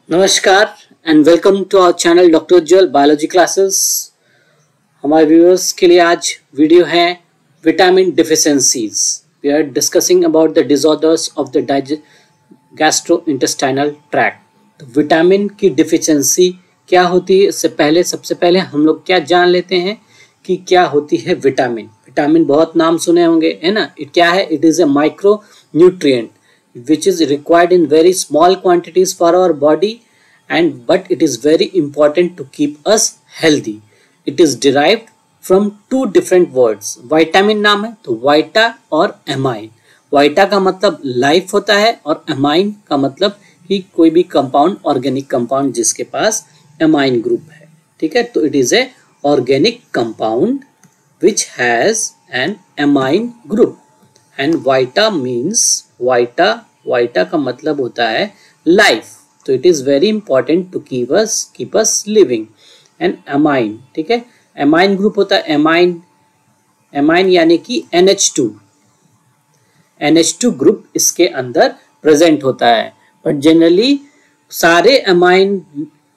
नमस्कार and welcome to our channel doctor Ujjwal biology classes. हमारे viewers के लिए आज वीडियो है vitamin deficiencies. We are discussing about the disorders of the gastrointestinal tract. तो vitamin की डिफिशिएंसी क्या होती है, इससे पहले सबसे पहले हम लोग क्या जान लेते हैं कि क्या होती है विटामिन। विटामिन बहुत नाम सुने होंगे, है ना। क्या है? It is a micro nutrient which is required in very small quantities for our body but it is very important to keep us healthy. It is derived from two different words. Vitamin नाम है तो वाइटा और amine. वाइटा का मतलब life होता है और amine का मतलब कि कोई भी कंपाउंड, ऑर्गेनिक कंपाउंड जिसके पास एमाइन ग्रुप है। ठीक है, तो it is a organic compound which has an amine group and vita means vita का मतलब होता है लाइफ। तो it is very important to keep us living. And amine, ठीक है, एमाइन ग्रुप होता है एमाइन यानी कि NH2 ग्रुप इसके अंदर प्रेजेंट होता है। बट जनरली सारे एमाइन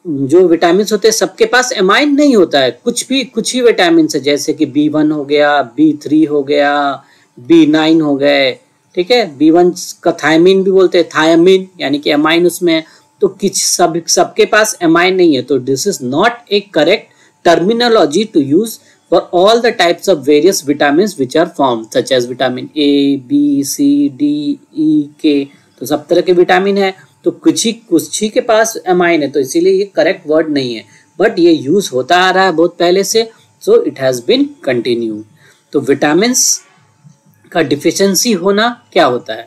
जो विटामिन होते हैं सबके पास एमाइन नहीं होता है। कुछ ही विटामिन है, जैसे कि B1 हो गया, B3 हो गया, B9 हो गए। ठीक है, B1 का थायमिन भी बोलते हैं, थायमिन यानी कि एमाइन उसमें है। तो किस सबके पास एमाइन नहीं है। तो this is not a correct terminology to use for all the types of various vitamin which are found such as vitamin A, B, C, D, E, K। तो सब तरह के विटामिन है, तो कुछ ही के पास एमाइन है, तो इसीलिए ये करेक्ट वर्ड नहीं है। बट ये यूज होता आ रहा है बहुत पहले से, so it has been continued. तो विटामिन का डिफिशिएंसी होना क्या होता है?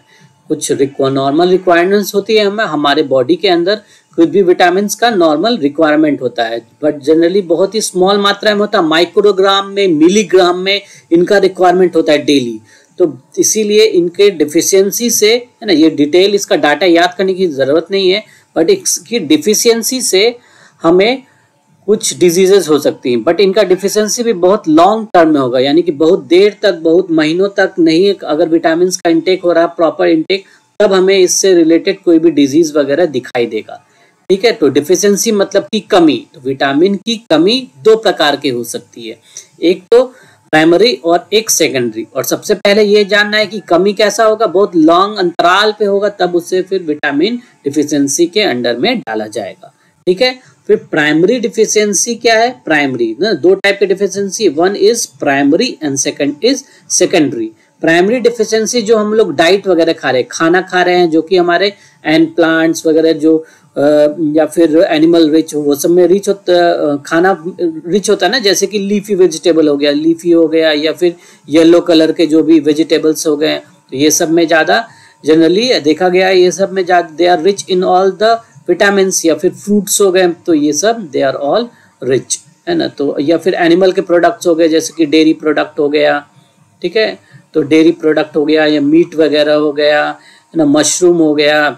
कुछ नॉर्मल रिक्वायरमेंट्स होती है हमारे बॉडी के अंदर। कुछ भी विटामिन का नॉर्मल रिक्वायरमेंट होता है, बट जनरली बहुत ही स्मॉल मात्रा में होता है, माइक्रोग्राम में, मिलीग्राम में इनका रिक्वायरमेंट होता है डेली। तो इसीलिए इनके डिफिशियंसी से, है ना, ये डिटेल इसका डाटा याद करने की जरूरत नहीं है, बट इसकी डिफिशियंसी से हमें कुछ डिजीजेस हो सकती हैं। बट इनका डिफिशियंसी भी बहुत लॉन्ग टर्म में होगा, यानी कि बहुत देर तक, बहुत महीनों तक नहीं। अगर विटामिन का इंटेक हो रहा है, प्रॉपर इंटेक, तब हमें इससे रिलेटेड कोई भी डिजीज वगैरह दिखाई देगा। ठीक है, तो डिफिशियंसी मतलब की कमी। तो विटामिन की कमी दो प्रकार की हो सकती है, एक तो प्राइमरी और एक सेकेंडरी। और सबसे पहले ये जानना है कि कमी कैसा होगा, बहुत लॉन्ग अंतराल पे होगा, तब उसे फिर विटामिन डिफिशियंसी के अंडर में डाला जाएगा। ठीक है, फिर प्राइमरी डिफिशियंसी क्या है? प्राइमरी ना दो टाइप के deficiency, one is primary and second is secondary. Primary deficiency जो हम लोग डाइट वगैरह खा रहे हैं, खाना खा रहे हैं, जो कि हमारे एंड प्लांट्स वगैरह जो या फिर एनिमल रिच, वो सब में रिच होता, खाना रिच होता है ना, जैसे कि लीफी वेजिटेबल हो गया, लीफी हो गया, या फिर येलो कलर के जो भी वेजिटेबल्स हो गए, तो ये सब में ज्यादा जनरली देखा गया है, ये सब में they are rich in all the vitamin. या फिर फ्रूट्स हो गए, तो ये सब दे आर ऑल रिच, है ना। तो या फिर एनिमल के प्रोडक्ट्स हो गए, जैसे कि डेयरी प्रोडक्ट हो गया, ठीक है, तो डेयरी प्रोडक्ट हो गया, या मीट वगैरह हो गया, है ना, मशरूम हो गया।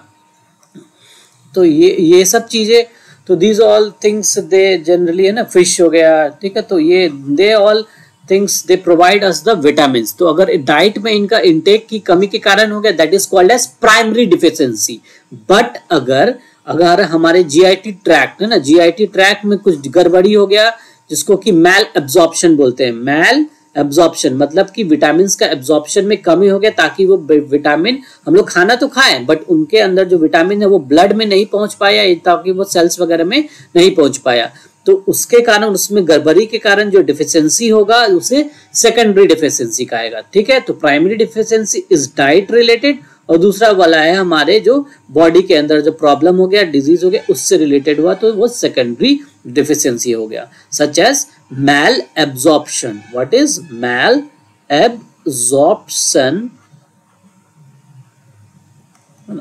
तो ये सब चीजें, तो these all things they generally, है ना, फिश हो गया, ठीक है, तो ये they all things they provide us the vitamin. तो अगर डाइट में इनका इंटेक की कमी के कारण हो गया, that is called as primary deficiency. But अगर हमारे जीआईटी ट्रैक्ट, है ना, जीआईटी ट्रैक्ट में कुछ गड़बड़ी हो गया, जिसको कि मैल एब्जॉर्प्शन बोलते हैं। मैल एब्जॉर्प्शन मतलब कि विटामिन का एब्जॉर्प्शन में कमी हो गया, ताकि वो विटामिन हम लोग खाना तो खाएं, बट उनके अंदर जो विटामिन है वो ब्लड में नहीं पहुंच पाया, ताकि वो सेल्स वगैरह में नहीं पहुंच पाया। तो उसके कारण, उसमें गड़बड़ी के कारण जो डिफिशियंसी होगा, उसे सेकेंडरी डिफिशियंसी कहेगा। ठीक है, तो primary deficiency is diet related, और दूसरा वाला है हमारे जो बॉडी के अंदर जो प्रॉब्लम हो गया, डिजीज हो गया, उससे रिलेटेड हुआ, तो वो सेकेंडरी डिफिशियंसी हो गया, such as malabsorption. What is malabsorption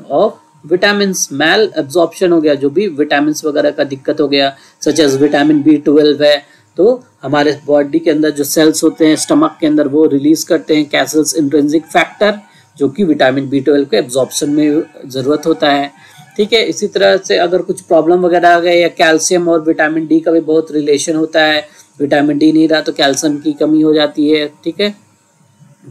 of vitamin? Malabsorption हो गया, जो भी विटामिन वगैरह का दिक्कत हो गया, सच एज विटामिन B12 है, तो हमारे बॉडी के अंदर जो सेल्स होते हैं स्टमक के अंदर, वो रिलीज करते हैं कैसल्स इंट्रिंसिक फैक्टर, जो कि विटामिन B12 के एब्जॉर्प्शन में जरूरत होता है। ठीक है, इसी तरह से अगर कुछ प्रॉब्लम वगैरह आ गए, या कैल्शियम और विटामिन D का भी बहुत रिलेशन होता है, विटामिन D नहीं रहा तो कैल्शियम की कमी हो जाती है। ठीक है,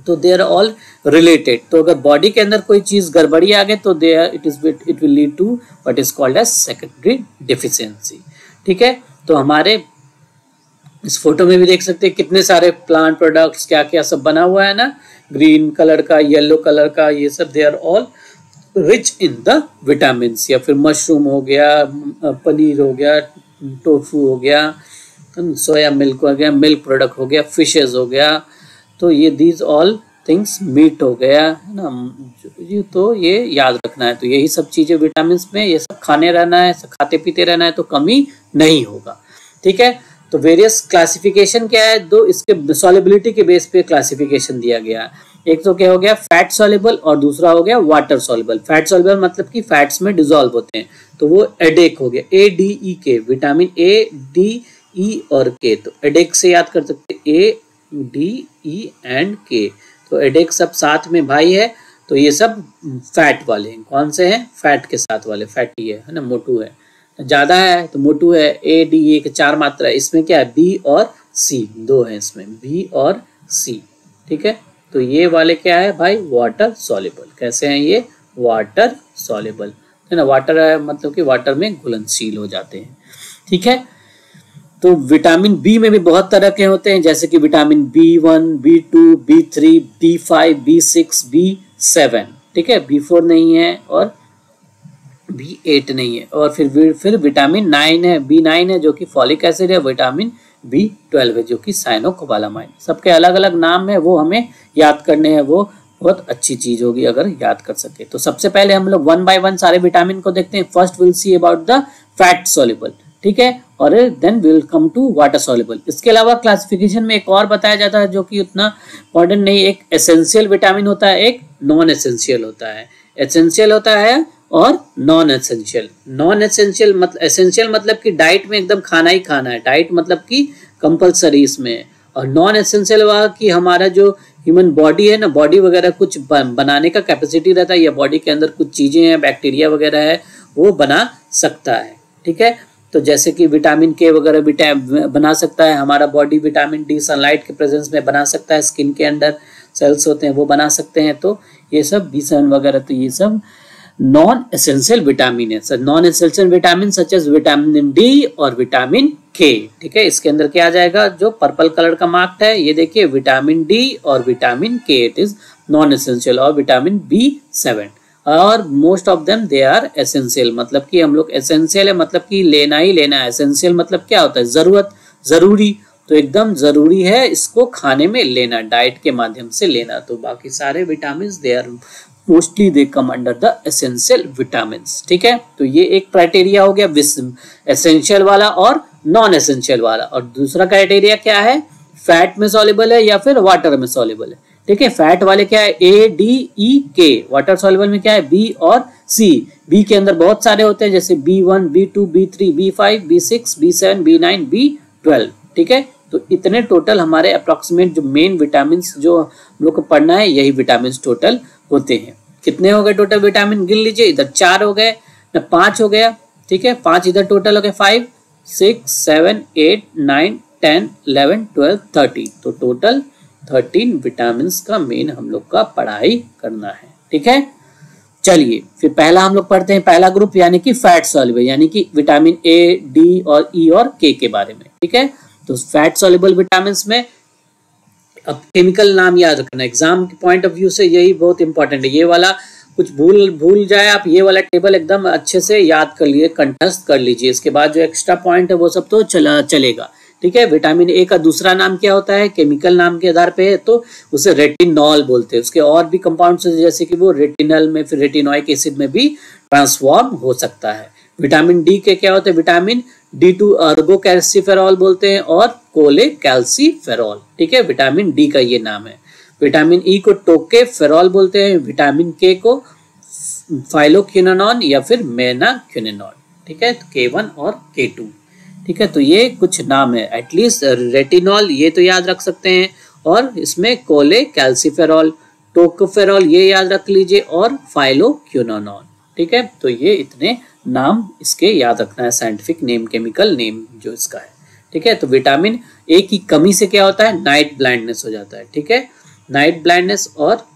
तो दे आर ऑल रिलेटेड। तो अगर बॉडी के अंदर कोई चीज गड़बड़ी आ गई तो it will lead to what is called as secondary deficiency. ठीक है, तो हमारे इस फोटो में भी देख सकते हैं कितने सारे प्लांट प्रोडक्ट्स क्या क्या सब बना हुआ है ना, ग्रीन कलर का, येलो कलर का, ये सब they are all rich in the vitamin. या फिर मशरूम हो गया, पनीर हो गया, टोफू हो गया, सोया मिल्क हो गया, मिल्क प्रोडक्ट हो गया, फिशेज हो गया, तो ये दीज ऑल थिंग्स, मीट हो गया है ना, तो ये याद रखना है। तो यही सब चीजें विटामिन में, ये सब खाने रहना है, सब खाते पीते रहना है, तो कमी नहीं होगा। ठीक है, तो वेरियस क्लासिफिकेशन क्या है, दो इसके सॉल्युबिलिटी के बेस पे क्लासिफिकेशन दिया गया है। एक तो क्या हो गया फैट सॉल्युबल और दूसरा हो गया वाटर सॉल्युबल। फैट सॉल्युबल मतलब कि फैट्स में डिसॉल्व होते हैं, तो वो एडेक हो गया, ADEK, विटामिन ADE और K। तो एडेक से याद कर सकते हैं, ADE एंड K, तो एडेक सब साथ में भाई है। तो ये सब फैट वाले हैं। कौन से हैं? फैट के साथ वाले, फैटी है ना, मोटू है, ज्यादा है तो मोटू है। ADE के 4 मात्रा है, इसमें क्या है B और C, 2 है इसमें, B और C। ठीक है, तो ये वाले क्या है भाई, वाटर सॉल्युबल। कैसे हैं ये? वाटर सॉल्युबल है ना, वाटर है मतलब कि वाटर में घुलनशील हो जाते हैं। ठीक है, तो विटामिन बी में भी बहुत तरह के होते हैं, जैसे कि vitamin B1, B2, B3, B5, B6, B7। ठीक है, B4 नहीं है और B8 नहीं है। और फिर विटामिन 9 है, B9 है जो कि फॉलिक एसिड है, विटामिन B12 है जो कि साइनोकोबालामाइन। सबके अलग अलग नाम है, वो हमें याद करने हैं, वो बहुत अच्छी चीज होगी अगर याद कर सके। तो सबसे पहले हम लोग 1 by 1 सारे विटामिन को देखते हैं। First will see about the fat soluble, ठीक है, और then will come to water soluble. इसके अलावा क्लासिफिकेशन में एक और बताया जाता है जो कि उतना इंपॉर्टेंट नहीं, एक एसेंशियल विटामिन होता है, एक नॉन एसेंशियल होता है। एसेंशियल होता है और नॉन एसेंशियल। नॉन एसेंशियल मतलब, एसेंशियल मतलब कि डाइट में एकदम खाना ही खाना है, डाइट मतलब कि कंपलसरी इसमें। और नॉन एसेंशियल हुआ कि हमारा जो ह्यूमन बॉडी है ना, बॉडी वगैरह कुछ बनाने का कैपेसिटी रहता है, या बॉडी के अंदर कुछ चीजें हैं, बैक्टीरिया वगैरह है, वो बना सकता है। ठीक है, तो जैसे कि विटामिन के वगैरह बना सकता है हमारा बॉडी, विटामिन डी सनलाइट के प्रेजेंस में बना सकता है, स्किन के अंदर सेल्स होते हैं वो बना सकते हैं। तो ये सब B7 वगैरह, तो ये सब नॉन एसेंशियल विटामिन है। Sir non essential vitamin such as vitamin D और विटामिन के। ठीक है, इसके अंदर क्या आ जाएगा, जो पर्पल कलर का मार्क्ड है ये देखिए, विटामिन डी और vitamin K, it is non essential. और विटामिन B7 और most of them they are essential. मतलब कि हम लोग एसेंशियल है मतलब कि लेना ही लेना है। एसेंशियल मतलब क्या होता है, जरूरत, जरूरी, तो एकदम जरूरी है इसको खाने में लेना, डाइट के माध्यम से लेना। तो बाकी सारे vitamin they are mostly they come under the essential vitamin. ठीक है, तो ये एक क्राइटेरिया हो गया एसेंशियल वाला और नॉन एसेंशियल वाला। और दूसरा क्राइटेरिया क्या है, फैट में सॉल्युबल है या फिर वाटर में सॉल्युबल है। ठीक है, फैट वाले क्या है ADEK, वाटर सॉल्युबल में क्या है B और C। B के अंदर बहुत सारे होते हैं, जैसे B1, B2, B3, B5, B6, B7, B9, B12। ठीक है, तो इतने टोटल हमारे अप्रोक्सीमेट जो मेन विटामिन जो हम लोग को पढ़ना है, यही विटामिन टोटल होते हैं। कितने हो गए टोटल विटामिन, गिन लीजिए, इधर 4 हो गए ना, 5 हो गया। ठीक है, 5 इधर टोटल हो गए, 5, 6, 7, 8, 9, 10, 11, 12, 13। तो टोटल 13 विटामिन का मेन हम लोग का पढ़ाई करना है। ठीक है, चलिए फिर पहला हम लोग पढ़ते हैं, पहला ग्रुप यानी कि फैट सॉल्युबल, यानी कि विटामिन A, D और E और K के बारे में। ठीक है, तो फैट सॉल्युबल विटामिन में अब केमिकल नाम याद रखना, एग्जाम के पॉइंट ऑफ व्यू से यही बहुत इंपॉर्टेंट है। ये वाला कुछ भूल जाए आप, ये वाला टेबल एकदम अच्छे से याद कर लीजिए, कंठस्थ कर लीजिए। इसके बाद जो एक्स्ट्रा पॉइंट है वो सब तो चलेगा। ठीक है, विटामिन ए का दूसरा नाम क्या होता है, केमिकल नाम के आधार पे है तो उसे रेटिनॉल बोलते हैं। उसके और भी कंपाउंड्स जैसे कि वो रेटिनल में, फिर रेटिनोइक एसिड में भी ट्रांसफॉर्म हो सकता है। विटामिन डी के क्या होते हैं, विटामिन D2 अर्गो कैल्सीफेरॉल बोलते हैं और कोले कैल्सीफेरॉल। ठीक है, विटामिन डी का ये नाम है। विटामिन ई को टोके फेरॉल बोलते हैं, विटामिन के को फाइलोक्विनोन या फिर मेनाक्विनोन। ठीक है, K1 और K2। ठीक है, तो ये कुछ नाम है, एटलीस्ट रेटिनॉल ये तो याद रख सकते हैं, और इसमें कोले कैल्सीफेरॉल, टोकोफेरॉल ये याद रख लीजिए, और फाइलोक्विनोन। ठीक है, तो ये इतने नाम इसके याद रखना है, साइंटिफिक नेम, केमिकल नेम जो इसका है। ठीक है, तो विटामिन ए की कमी से क्या होता है, नाइट ब्लाइंडनेस हो जाता है। ठीक है, नाइट ब्लाइंडनेस और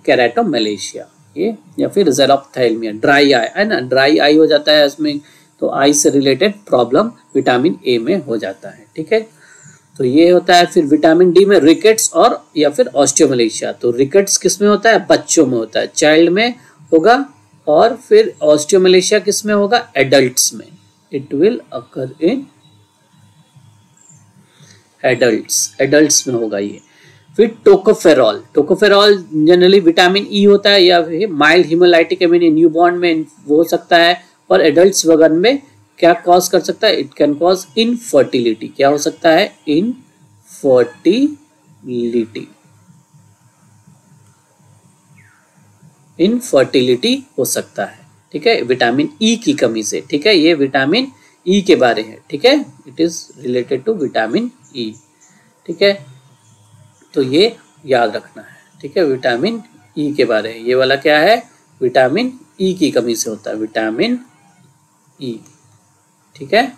केराटोमलेशिया ये, या फिर ज़ेरोप्थैल्मिया ड्राई आई है ना, ड्राई आई हो जाता है उसमें, तो आई से रिलेटेड प्रॉब्लम विटामिन ए में हो जाता है। ठीक है, तो ये होता है। फिर विटामिन डी में रिकेट्स और या फिर ऑस्टियोमलेशिया। तो रिकेट्स किस में होता है? बच्चों में होता है, चाइल्ड में होगा। और फिर ऑस्टियोमलेशिया किस में होगा? एडल्ट्स में। It will occur in adults में होगा ये। फिर टोकोफेरॉल जनरली विटामिन ई होता है, या फिर माइल्ड हीमोलाइटिक एमिन न्यूबॉर्न में वो हो सकता है। और एडल्ट्स वगैरह में क्या कॉज कर सकता है? It can cause infertility. क्या हो सकता है? इनफर्टिलिटी हो सकता है। ठीक है, विटामिन ई की कमी से। ठीक है, ये विटामिन ई के बारे है। ठीक है, it is related to vitamin E. ठीक है, तो ये याद रखना है। ठीक है, विटामिन ई के बारे है। ये वाला क्या है? विटामिन ई की कमी से होता है, विटामिन ई। ठीक है,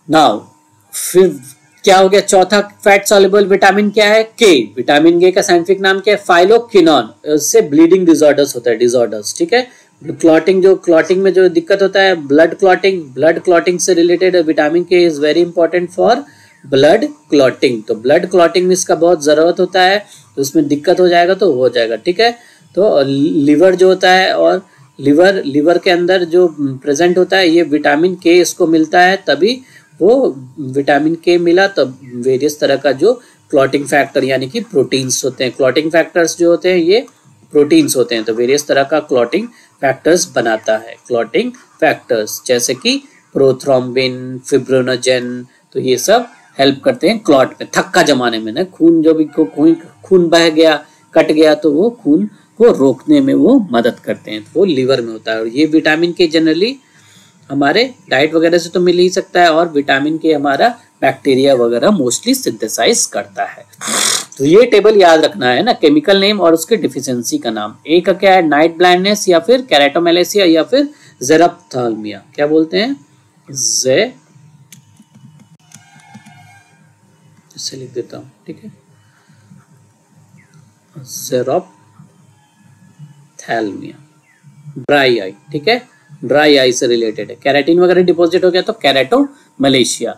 नाउ फिर क्या हो गया? चौथा फैट सॉल्युबल विटामिन क्या है? के। विटामिन के का साइंटिफिक नाम क्या है? फाइलोक्विनोन। इससे ब्लीडिंग डिसऑर्डर्स होता है, डिसऑर्डर्स। ठीक है, क्लॉटिंग में जो दिक्कत होता है, ब्लड क्लॉटिंग से रिलेटेड विटामिन के is very important for blood clotting. तो ब्लड क्लॉटिंग में इसका बहुत जरूरत होता है, तो उसमें दिक्कत हो जाएगा तो हो जाएगा। ठीक है, तो लिवर जो होता है, और लिवर के अंदर जो प्रेजेंट होता है, ये विटामिन के इसको मिलता है, तभी वो विटामिन के मिला तब वेरियस तरह का जो क्लॉटिंग फैक्टर यानी कि प्रोटीन्स होते हैं, क्लॉटिंग फैक्टर्स जो होते हैं ये प्रोटीन्स होते हैं, तो वेरियस तरह का क्लॉटिंग फैक्टर्स बनाता है। क्लॉटिंग फैक्टर्स जैसे कि प्रोथ्रोम्बिन, फिब्रिनोजेन, तो ये सब हेल्प करते हैं क्लॉट में, थक्का जमाने में ना, खून जो भी खून बह गया, कट गया, तो वो खून को रोकने में वो मदद करते हैं। तो वो लिवर में होता है। और ये विटामिन के जनरली हमारे डाइट वगैरह से तो मिल ही सकता है, और विटामिन के हमारा बैक्टीरिया वगैरह मोस्टली सिंथेसाइज करता है। तो ये टेबल याद रखना है ना, केमिकल नेम और उसके डिफिशियंसी का नाम। ए का क्या है? नाइट ब्लाइंडनेस, या फिर केराटोमलेशिया, या फिर ज़ेरोप्थैल्मिया। क्या बोलते हैं? इससे लिख देता हूं। ठीक है, ज़ेरोप्थैल्मिया, ड्राई आई। ठीक है, ड्राई आई से रिलेटेड है। कैराटिन वगैरह डिपॉजिट हो गया तो केराटोमलेशिया।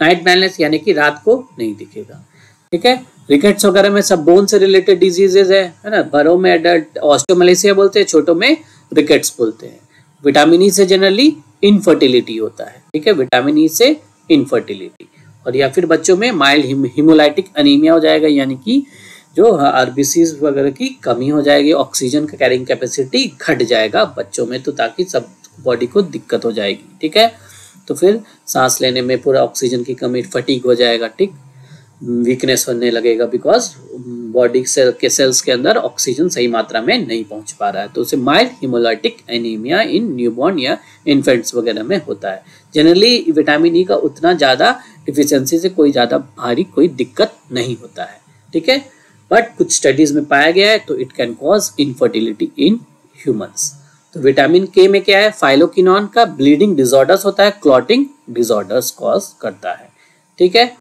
नाइट ब्लाइंडनेस यानी कि रात को नहीं दिखेगा। ठीक है, रिकेट्स वगैरह में सब बोन से रिलेटेड डिजीजेज है ना। बड़ों में एडल्ट ऑस्टियोमलेशिया बोलते हैं, छोटों में रिकेट्स बोलते हैं। विटामिन ई से जनरली इनफर्टिलिटी होता है। ठीक है, विटामिन ई से इनफर्टिलिटी। और या फिर बच्चों में माइल्ड हीमोलाइटिक अनीमिया हो जाएगा, यानी कि जो आरबीसीज वगैरह की कमी हो जाएगी, ऑक्सीजन का कैरिंग कैपेसिटी घट जाएगा बच्चों में, तो ताकि सब बॉडी को दिक्कत हो जाएगी। ठीक है, तो फिर सांस लेने में पूरा ऑक्सीजन की कमी, फटीग हो जाएगा। ठीक, वीकनेस होने लगेगा, बिकॉज बॉडी के सेल्स के अंदर ऑक्सीजन सही मात्रा में नहीं पहुंच पा रहा है। तो उसे mild haemolytic anaemia in newborn या इन्फेंट्स वगैरह में होता है। जनरली विटामिन ई का उतना ज़्यादा डिफिशियंसी से कोई ज़्यादा भारी कोई दिक्कत नहीं होता है। ठीक है, बट कुछ स्टडीज में पाया गया है, तो it can cause infertility in humans. तो विटामिन के में क्या है? फाइलोक्विनोन का ब्लीडिंग डिसऑर्डर्स होता है, क्लॉटिंग डिसऑर्डर्स कॉज करता है। ठीक है,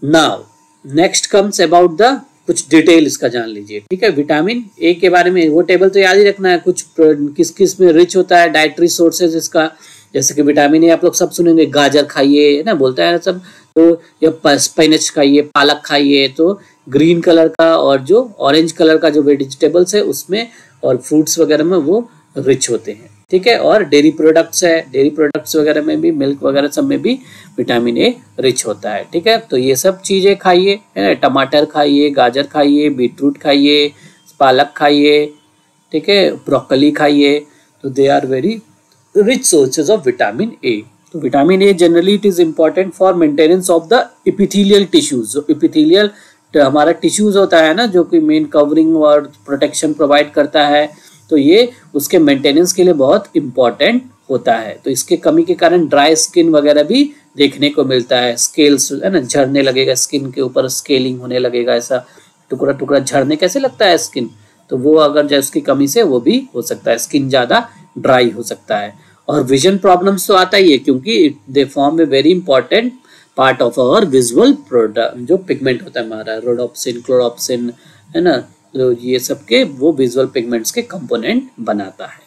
now next comes about the कुछ डिटेल इसका जान लीजिए। ठीक है, विटामिन ए के बारे में वो टेबल तो याद ही रखना है। कुछ किस किस में रिच होता है, डाइटरी सोर्सेज इसका, जैसे कि विटामिन ए आप लोग सब सुनेंगे, गाजर खाइए ना, बोलता है सब, तो या स्पिनच खाइए, पालक खाइए, तो ग्रीन कलर का और जो ऑरेंज कलर का जो वेजिटेबल्स है उसमें और फ्रूट्स वगैरह में वो रिच होते हैं। ठीक है, और डेयरी प्रोडक्ट्स है, डेयरी प्रोडक्ट्स वगैरह में भी, मिल्क वगैरह सब में भी विटामिन ए रिच होता है। ठीक है, तो ये सब चीजें खाइए, है ना, टमाटर खाइए, गाजर खाइए, बीटरूट खाइए, पालक खाइए, ठीक है, ब्रोकली खाइए, तो they are very rich sources of vitamin A. तो vitamin A generally it is important for maintenance of the epithelial tissues. जो एपिथेलियल हमारा टिश्यूज होता है ना, जो कि मेन कवरिंग और प्रोटेक्शन प्रोवाइड करता है, तो ये उसके मेंटेनेंस के लिए बहुत इंपॉर्टेंट होता है। तो इसके कमी के कारण ड्राई स्किन वगैरह भी देखने को मिलता है, स्केल्स है ना, झड़ने लगेगा, स्किन के ऊपर स्केलिंग होने लगेगा, ऐसा टुकड़ा टुकड़ा झड़ने कैसे लगता है स्किन, तो वो अगर जो उसकी कमी से वो भी हो सकता है, स्किन ज्यादा ड्राई हो सकता है। और विजन प्रॉब्लम्स तो आता ही है, क्योंकि they form a very important part of our visual product, जो पिगमेंट होता है हमारा रोडोप्सिन, क्लोरोप्सिन, है ना, तो ये सब के वो विजुअल पिगमेंट्स के कंपोनेंट बनाता है।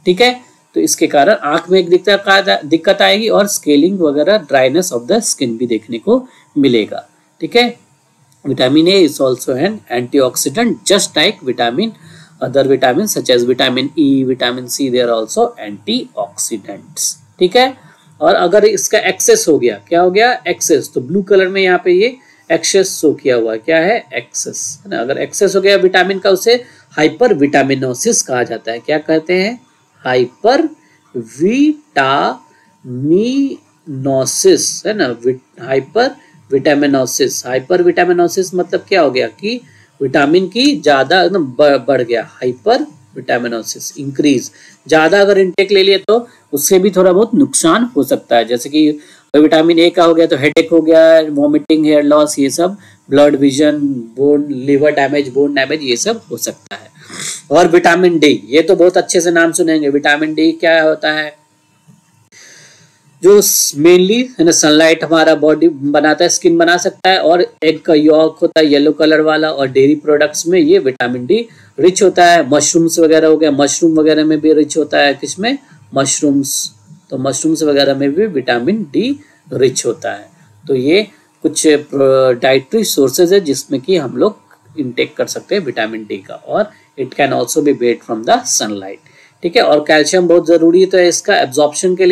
ठीक है, तो इसके कारण आंख में एक दिक्कत आएगी और स्केलिंग वगैरह, ड्राइनेस ऑफ द स्किन भी देखने को मिलेगा। ठीक है, vitamin A is also an antioxidant just like vitamin other vitamin such as vitamin E, vitamin C, they are also antioxidants. ठीक है, और अगर इसका एक्सेस हो गया, क्या हो गया एक्सेस, तो ब्लू कलर में यहाँ पे ये एक्सेस शो किया हुआ है, क्या है एक्सेस, है ना। अगर एक्सेस हो गया विटामिन का उसे हाइपर विटामिनोसिस कहा जाता है। क्या कहते हैं, हाइपर विटामिनोसिस, है ना, हाइपर विटामिनोसिस। हाइपर विटामिनोसिस मतलब क्या हो गया कि विटामिन की ज्यादा एकदम बढ़ गया, हाइपर विटामिनोसिस इंक्रीज, ज्यादा अगर इनटेक ले लिए तो उससे भी थोड़ा बहुत नुकसान हो सकता है। जैसे कि विटामिन ए का हो गया तो हेडेक हो गया, वॉमिटिंग, हेयर लॉस, ये सब, blood vision, bone, liver damage, bone damage, ये सब हो सकता है। और विटामिन डी, ये तो बहुत अच्छे से नाम सुनेंगे। विटामिन डी क्या होता है, जो मेनली है ना सनलाइट हमारा बॉडी बनाता है, स्किन बना सकता है, और एग का यॉक होता है येलो कलर वाला, और डेयरी प्रोडक्ट्स में ये विटामिन डी रिच होता है। मशरूम्स वगैरह हो गया, मशरूम वगैरह में भी रिच होता है, किसमें, मशरूम्स, तो मशरूम्स वगैरह में भी विटामिन डी रिच होता है। तो ये कुछ डाइटरी सोर्सेज है जिसमें कि हम लोग इनटेक कर सकते हैं विटामिन डी का, और it can also be bet from the sunlight. ठीक है, और कैल्शियम बहुत जरूरी है, तो इसका एब्जॉर्प्शन के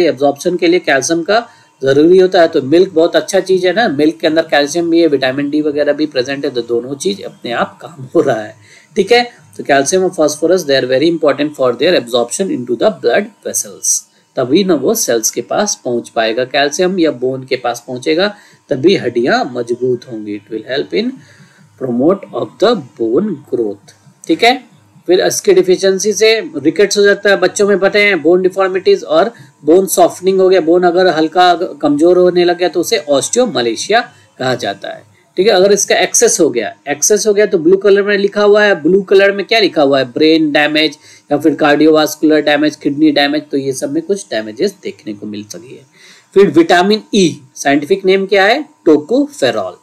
लिए कैल्शियम का जरूरी होता है। तो मिल्क बहुत अच्छा चीज है ना, मिल्क के अंदर कैल्शियम भी है, विटामिन डी वगैरह भी प्रेजेंट है, तो दोनों चीज अपने आप काम हो रहा है। ठीक है, तो कैल्शियम और phosphorus they are very important for their absorption into the blood vessels, तभी ना वो सेल्स के पास पहुंच पाएगा कैल्शियम, या बोन के पास पहुंचेगा तभी हड्डियां मजबूत होंगी। It will help in promote of the bone growth. ठीक है, फिर इसके डिफिशियंसी से रिकेट्स हो जाता है, बच्चों में पता है, बोन डिफॉर्मिटीज और बोन सॉफ्टनिंग हो गया, बोन अगर हल्का कमजोर होने लग गया तो उसे ऑस्टियोमलेशिया कहा जाता है। ठीक है, अगर इसका एक्सेस हो गया तो ब्लू कलर में लिखा हुआ है, ब्लू कलर में क्या लिखा हुआ है, ब्रेन डैमेज या फिर कार्डियोवास्कुलर डैमेज, किडनी डैमेज, तो ये सब में कुछ डैमेजेस देखने को मिल सकी है। फिर विटामिन ई, साइंटिफिक नेम क्या है, टोकोफेरॉल।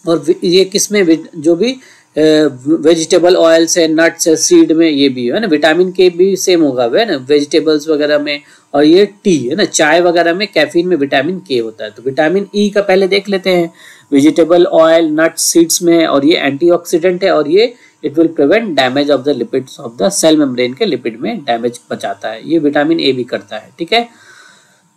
और ये किसमें, जो भी वेजिटेबल ऑयल्स है, नट्स है, सीड में, ये भी है ना। विटामिन के भी सेम होगा है ना, वेजिटेबल्स वगैरह में, और ये टी है ना, चाय वगैरह में, कैफीन में विटामिन के होता है। तो विटामिन ई का पहले देख लेते हैं, वेजिटेबल ऑयल, नट्स, सीड्स में, और ये एंटीऑक्सीडेंट है, और ये it will prevent damage of the lipids of the cell membrane के लिपिड में डैमेज बचाता है, ये विटामिन ए भी करता है। ठीक है,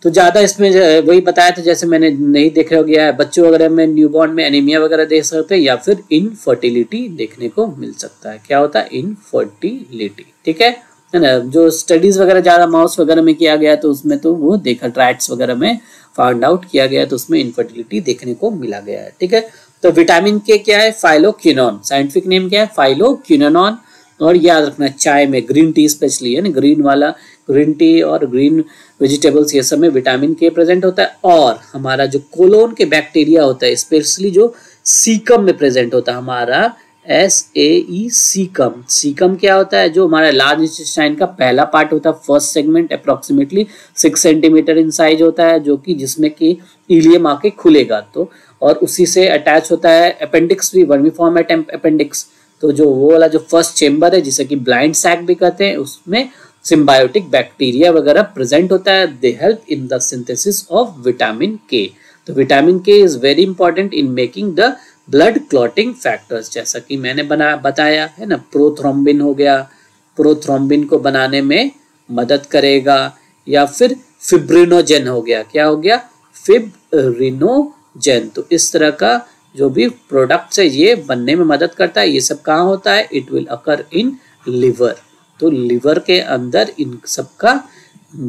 तो ज्यादा इसमें वही बताया था, जैसे मैंने नहीं देख रहा गया है, बच्चों वगैरह में, न्यूबॉर्न में एनीमिया वगैरह देख सकते हैं, या फिर इनफर्टिलिटी देखने को मिल सकता है। क्या होता है, इनफर्टिलिटी। ठीक है ना, जो स्टडीज वगैरह ज्यादा माउस वगैरह में किया गया तो उसमें तो वो देखा, ट्रैट्स वगैरह में फाइंड आउट किया गया तो उसमें इनफर्टिलिटी देखने को मिला गया है। ठीक है, तो विटामिन के क्या है, फाइलोक्विनोन, साइंटिफिक नेम क्या है, फाइलोक्विनोन। और याद रखना, चाय में, ग्रीन टी स्पेशली है ना, ग्रीन वाला, ग्रीन टी और ग्रीन वेजिटेबल्स, ये सब में विटामिन के प्रेजेंट होता है। और हमारा जो कोलोन के बैक्टीरिया होता है, स्पेशली जो सीकम में प्रेजेंट होता है, हमारा SAE सीकम। सीकम क्या होता है, जो हमारा लार्ज इंटेस्टाइन का पहला पार्ट होता है, first segment, approximately 6 centimetre in size होता है, जो कि जिसमें कि इलियम आके खुलेगा, तो और उसी से अटैच होता है अपेंडिक्स भी, वर्मीफॉर्म अपेंडिक्स। तो जो वो वाला जो फर्स्ट चेम्बर है, जिसे कि ब्लाइंड सैक भी कहते हैं, उसमें सिम्बायोटिक बैक्टीरिया वगैरह प्रेजेंट होता है। They help in the synthesis of vitamin के। तो विटामिन के is very important in making the blood clotting factors, जैसा कि मैंने बताया है ना, प्रोथ्रोम्बिन हो गया, प्रोथ्रोम्बिन को बनाने में मदद करेगा, या फिर फिब्रिनोजेन हो गया, क्या हो गया, फिब्रिनोजेन। तो इस तरह का जो भी प्रोडक्ट्स है ये बनने में मदद करता है। ये सब कहाँ होता है, it will occur in liver. तो लिवर के अंदर इन सब का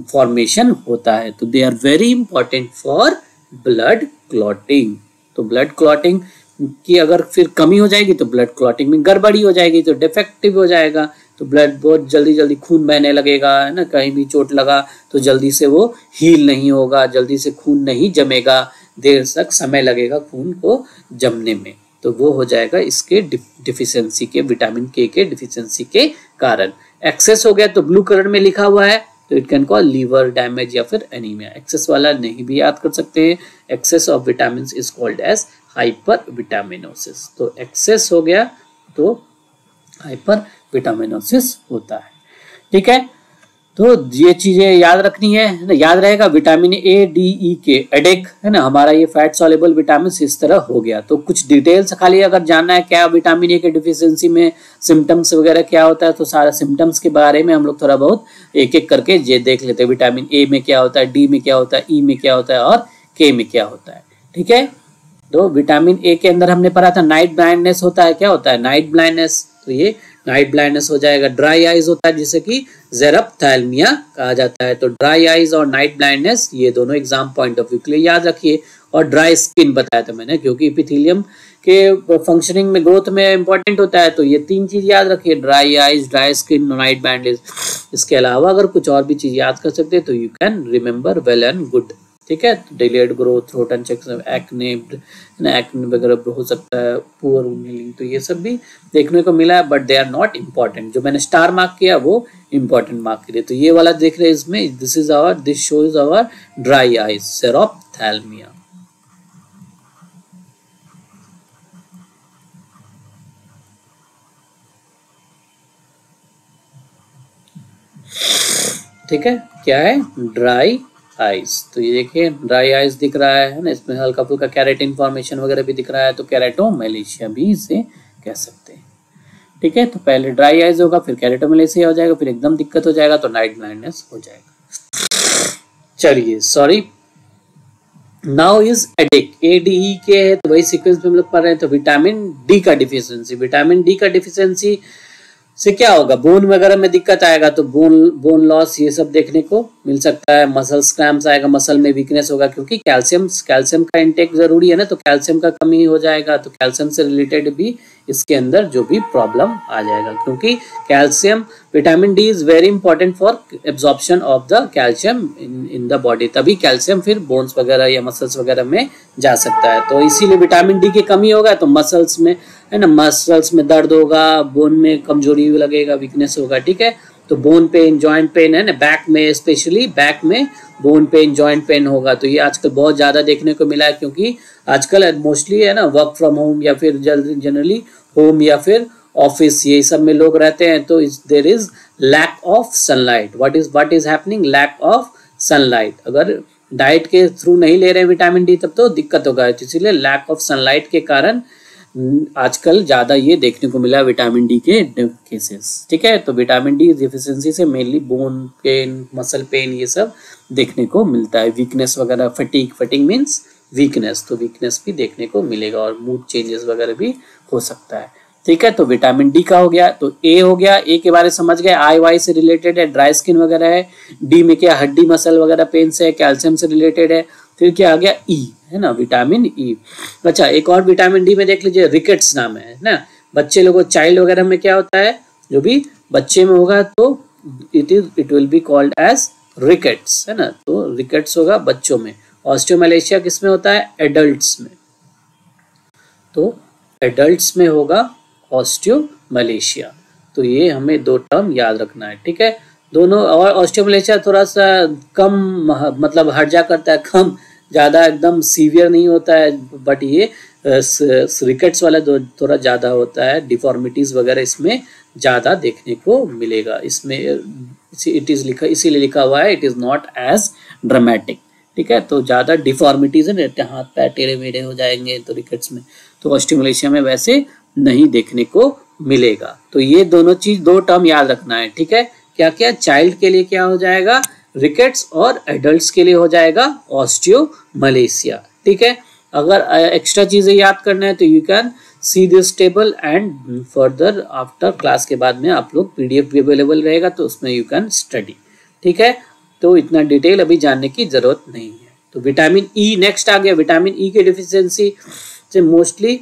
फॉर्मेशन होता है। तो they are very important for blood clotting. तो ब्लड क्लॉटिंग की अगर फिर कमी हो जाएगी तो ब्लड क्लॉटिंग में गड़बड़ी हो जाएगी, तो डिफेक्टिव हो जाएगा, तो ब्लड बहुत जल्दी खून बहने लगेगा, है ना, कहीं भी चोट लगा तो जल्दी से वो हील नहीं होगा, जल्दी से खून नहीं जमेगा, देर तक समय लगेगा खून को जमने में। तो वो हो जाएगा इसके डिफिशियंसी के, विटामिन के डिफिशियंसी के कारण। एक्सेस हो गया तो ब्लू कलर में लिखा हुआ है तो it can call liver damage या फिर एनीमिया। एक्सेस वाला नहीं भी याद कर सकते हैं। Excess of vitamin is called as hypervitaminosis. तो एक्सेस हो गया तो हाइपर विटामिनोसिस होता है। ठीक है, तो ये चीजें याद रखनी है ना, याद रहेगा। विटामिन ए डी ई के एडेक है ना, हमारा ये फैट सॉल्युबल विटामिन इस तरह हो गया। तो कुछ डिटेल्स खाली अगर जानना है क्या विटामिन ए के डिफिशियंसी में सिम्टम्स वगैरह क्या होता है, तो सारा सिम्टम्स के बारे में हम लोग थोड़ा बहुत एक एक करके ये देख लेते हैं। विटामिन ए में क्या होता है, डी में क्या होता है, ई में क्या होता है और के में क्या होता है। ठीक है, तो विटामिन ए के अंदर हमने पढ़ा था नाइट ब्लाइंडनेस होता है। क्या होता है नाइट ब्लाइंडनेस, तो ये नाइट ब्लाइंडनेस हो जाएगा। ड्राई आइज होता है जिसे कि ज़ेरप्थैल्मिया कहा जाता है। तो ड्राई आइज और नाइट ब्लाइंडनेस ये दोनों एग्जाम पॉइंट ऑफ व्यू के लिए याद रखिए। और ड्राई स्किन बताया था मैंने, क्योंकि इपिथेलियम के फंक्शनिंग में ग्रोथ में इंपॉर्टेंट होता है। तो ये तीन चीज याद रखिए, dry eyes, dry skin, night blindness. इसके अलावा अगर कुछ और भी चीज याद कर सकते हैं तो you can remember well and good. ठीक है, delayed growth, throat infection, acne वगैरह हो सकता है, पुअर हीलिंग, तो ये सब भी देखने को मिला है, but they are not important. जो मैंने स्टार मार्क किया वो इम्पॉर्टेंट मार्क किए। तो ये वाला देख रहे हैं इसमें, this shows our dry eyes, xerophthalmia. ठीक है, क्या है ड्राई आइज। तो ये देखिए ड्राई आइज दिख रहा है ना, इसमें हल्का फुल्का कैरेटिन फॉर्मेशन वगैरह भी दिख रहा है। तो कैरेटोमैलेशिया भी इसे कह सकते हैं। ठीक है, तो पहले ड्राई आइज होगा, फिर कैरेटोमैलेशिया हो जाएगा, फिर एकदम दिक्कत हो जाएगा तो नाइट ब्लाइंडनेस हो जाएगा। चलिए, sorry, now is edict, ADE के है तो वही सीक्वेंस में हम लोग पढ़ रहे हैं। तो विटामिन डी का डिफिशियंसी, विटामिन डी का डिफिशियंसी से क्या होगा, बोन वगैरह में दिक्कत आएगा। तो बोन लॉस ये सब देखने को मिल सकता है। मसल क्रैम्प्स आएगा, मसल में वीकनेस होगा, क्योंकि कैल्शियम का इंटेक जरूरी है ना। तो कैल्शियम का कमी हो जाएगा, तो कैल्शियम से रिलेटेड भी इसके अंदर जो भी प्रॉब्लम आ जाएगा, क्योंकि calcium, vitamin D is very important for absorption of the calcium in the body. तभी कैल्शियम फिर बोन्स वगैरह या मसल्स वगैरह में जा सकता है। तो इसीलिए विटामिन डी की कमी होगा तो मसल्स में है ना, मसल्स में दर्द होगा, बोन में कमजोरी लगेगा, वीकनेस होगा। ठीक है, तो बोन पेन, जॉइंट पेन है ना, बैक में, स्पेशली बैक में बोन पेन, जॉइंट पेन होगा। तो ये आजकल बहुत ज्यादा देखने को मिला है, क्योंकि आजकल मोस्टली है ना वर्क फ्रॉम होम या फिर जनरली होम या फिर ऑफिस, ये सब में लोग रहते हैं। तो there is lack of sunlight. What is happening, lack of sunlight. अगर डाइट के थ्रू नहीं ले रहे हैं विटामिन डी तब तो दिक्कत होगा। इसीलिए लैक ऑफ सनलाइट के कारण आजकल ज्यादा ये देखने को मिला विटामिन डी के केसेस। ठीक है, तो विटामिन डी डिफिशियंसी से mainly bone pen, muscle pain ये सब देखने को मिलता है। वीकनेस वगैरह, फटीग मीन्स वीकनेस, तो वीकनेस भी देखने को मिलेगा और मूड चेंजेस वगैरह भी हो सकता है। ठीक है, तो विटामिन डी का हो गया। तो ए हो गया, ए के बारे में समझ गए, आई वाई से रिलेटेड है, ड्राई स्किन वगैरह है। डी में क्या, हड्डी मसल वगैरह पेन से, कैल्शियम से रिलेटेड है। फिर क्या आ गया, ई है ना, विटामिन ई। अच्छा, एक और विटामिन डी में देख लीजिए, रिकेट्स नाम है ना। बच्चे लोगों, चाइल्ड वगैरह में क्या होता है, जो भी बच्चे में होगा तो it will be called as rickets है ना। तो रिकेट्स होगा बच्चों में। ऑस्टियोमैलेशिया किस में होता है, एडल्ट्स में। तो एडल्ट्स में होगा ऑस्टियोमैलेशिया। तो ये हमें दो टर्म याद रखना है। ठीक है, दोनों। और ऑस्टियोमैलेशिया थोड़ा सा कम, मतलब हट जा करता है, कम, ज्यादा एकदम सीवियर नहीं होता है, बट ये रिकेट्स वाला थोड़ा ज्यादा होता है। डिफॉर्मिटीज वगैरह इसमें ज्यादा देखने को मिलेगा। इसमें इट इज लिखा, इसीलिए लिखा हुआ है it is not as dramatic. ठीक है, तो ज्यादा डिफॉर्मिटीज है, हाथ पैर टेढ़े मेढ़े हो जाएंगे तो रिकेट्स में। तो ऑस्टियोमैलेशिया में वैसे नहीं देखने को मिलेगा। तो ये दोनों चीज, दो टर्म याद रखना है। ठीक है, क्या क्या, चाइल्ड के लिए क्या हो जाएगा, रिकेट्स, और एडल्ट्स के लिए हो जाएगा ऑस्टियोमैलेशिया। ठीक है, अगर एक्स्ट्रा चीजें याद करना है तो you can see this table and further after class के बाद में आप लोग पीडीएफ भी अवेलेबल रहेगा तो उसमें यू कैन स्टडी। ठीक है, तो इतना डिटेल अभी जानने की जरूरत नहीं है। तो विटामिन ई नेक्स्ट आ गया। विटामिन ई की डिफिशियंसी से मोस्टली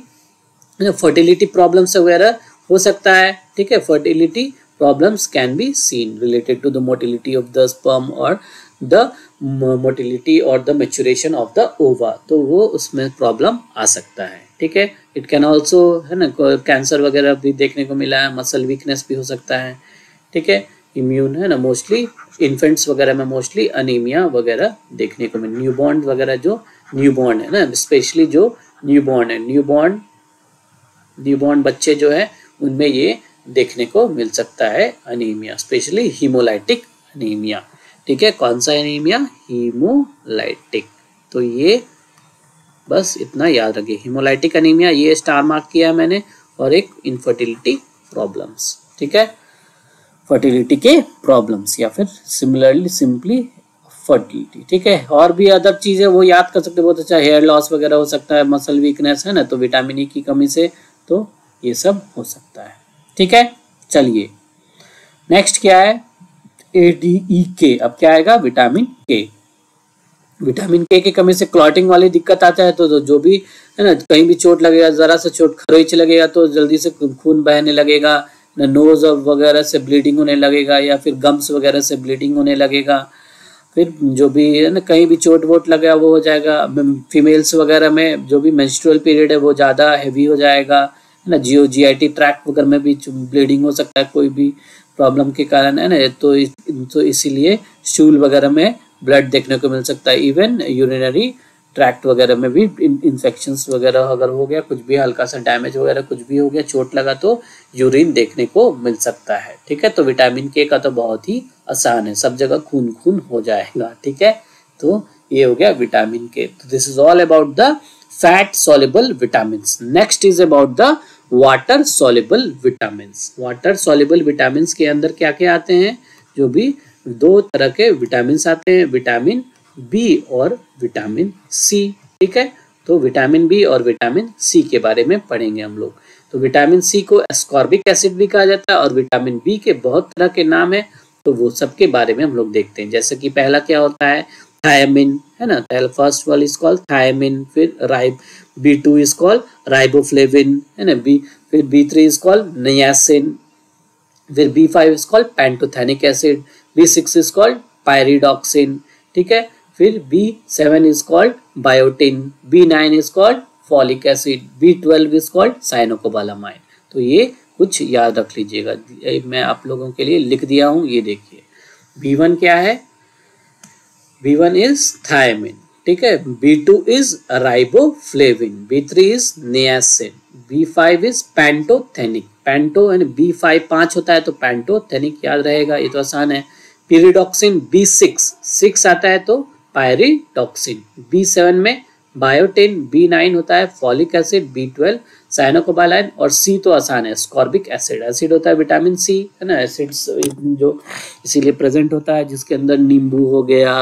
फर्टिलिटी प्रॉब्लम्स वगैरह हो सकता है। ठीक है, fertility problems can be seen related to the motility of the sperm और द मोटिलिटी और the maturation of the ova. तो वो उसमें प्रॉब्लम आ सकता है। ठीक है, इट कैन ऑल्सो है ना, कैंसर वगैरह भी देखने को मिला है, मसल वीकनेस भी हो सकता है। ठीक है, इम्यून है ना, मोस्टली इन्फेंट्स वगैरह में मोस्टली अनीमिया वगैरह देखने को मिले, न्यूबॉर्न वगैरह जो न्यूबॉर्न है ना, स्पेशली जो न्यूबॉर्न है, न्यूबॉर्न बच्चे जो है उनमें ये देखने को मिल सकता है अनीमिया, स्पेशली हीमोलाइटिक अनीमिया। ठीक है, कौन सा एनीमिया? हीमोलाइटिक। तो ये बस इतना याद रखिए, हीमोलाइटिक अनीमिया, ये स्टार मार्क किया मैंने, और एक इनफर्टिलिटी प्रॉब्लम्स। ठीक है, फर्टिलिटी के प्रॉब्लम्स या फिर सिमिलरली सिंपली फर्टिलिटी। ठीक है, और भी अदर चीजें वो याद कर सकते हैं, बहुत अच्छा हेयर लॉस वगैरह हो सकता है, मसल वीकनेस है ना, तो विटामिन ई की कमी से तो ये सब हो सकता है। ठीक है, चलिए नेक्स्ट क्या है? ADEK। अब क्या आएगा? विटामिन के। विटामिन के की कमी से क्लॉटिंग वाली दिक्कत आता है, तो जो भी है ना, कहीं भी चोट लगेगा, जरा सा चोट खरोंच लगेगा तो जल्दी से खून बहने लगेगा, नोज वगैरह से ब्लीडिंग होने लगेगा, या फिर गम्स वगैरह से ब्लीडिंग होने लगेगा। फिर जो भी है ना, कहीं भी चोट वोट लगा वो हो जाएगा। फीमेल्स वगैरह में जो भी मेंस्ट्रुअल पीरियड है वो ज़्यादा हैवी हो जाएगा, है ना। GIT ट्रैक्ट वगैरह में भी ब्लीडिंग हो सकता है कोई भी प्रॉब्लम के कारण, है ना। तो इसीलिए स्टूल वगैरह में ब्लड देखने को मिल सकता है। इवन यूरिनरी ट्रैक्ट वगैरह में भी इन्फेक्शंस वगैरह अगर हो गया, कुछ भी हल्का सा डैमेज वगैरह कुछ भी हो गया, चोट लगा, तो यूरिन देखने को मिल सकता है। ठीक है, तो विटामिन के का तो बहुत ही आसान है, सब जगह खून खून हो जाएगा। ठीक है, तो ये हो गया विटामिन के। तो this is all about the fat soluble vitamins. Next is about the water soluble vitamins. Water soluble vitamins के अंदर क्या क्या आते हैं? जो भी दो तरह के विटामिन्स आते हैं, विटामिन बी और विटामिन सी। ठीक है, तो विटामिन बी और विटामिन सी के बारे में पढ़ेंगे हम लोग। तो विटामिन सी को एस्कॉर्बिक एसिड भी कहा जाता है, और विटामिन बी के बहुत तरह के नाम है, तो वो सब के बारे में हम लोग देखते हैं। जैसे कि पहला क्या होता है? थायमिन, है ना। फर्स्ट वाल इज कॉल्ड थायमिन, फिर B2 इज कॉल्ड राइबोफ्लेविन, है ना। फिर B3 इज कॉल्ड नियासिन, फिर B5 is called pantothenic acid, B6 is called pyridoxine. ठीक है, फिर B7 is called biotin, B9 is called folic acid, B12 is called साइनोकोबालामाइन। तो ये कुछ याद रख लीजिएगा, मैं आप लोगों के लिए लिख दिया हूं। ये देखिए, B1 क्या है? B1 is thiamine. ठीक है, B2 is riboflavin, B3 is niacin, B5 is pantothenic. Panto यानी B5 5 होता है, तो पैंटोथेनिक याद रहेगा, ये तो आसान है। पीरिडॉक्सिन B6 आता है, तो पायरिडॉक्सिन। B7 में बायोटिन, B9 होता है फॉलिक एसिड, B12 साइनोकोबालाइन, और C तो आसान है, स्कॉर्बिक एसिड। एसिड होता है विटामिन सी, है ना। एसिड्स जो इसीलिए प्रेजेंट होता है, जिसके अंदर नींबू हो गया,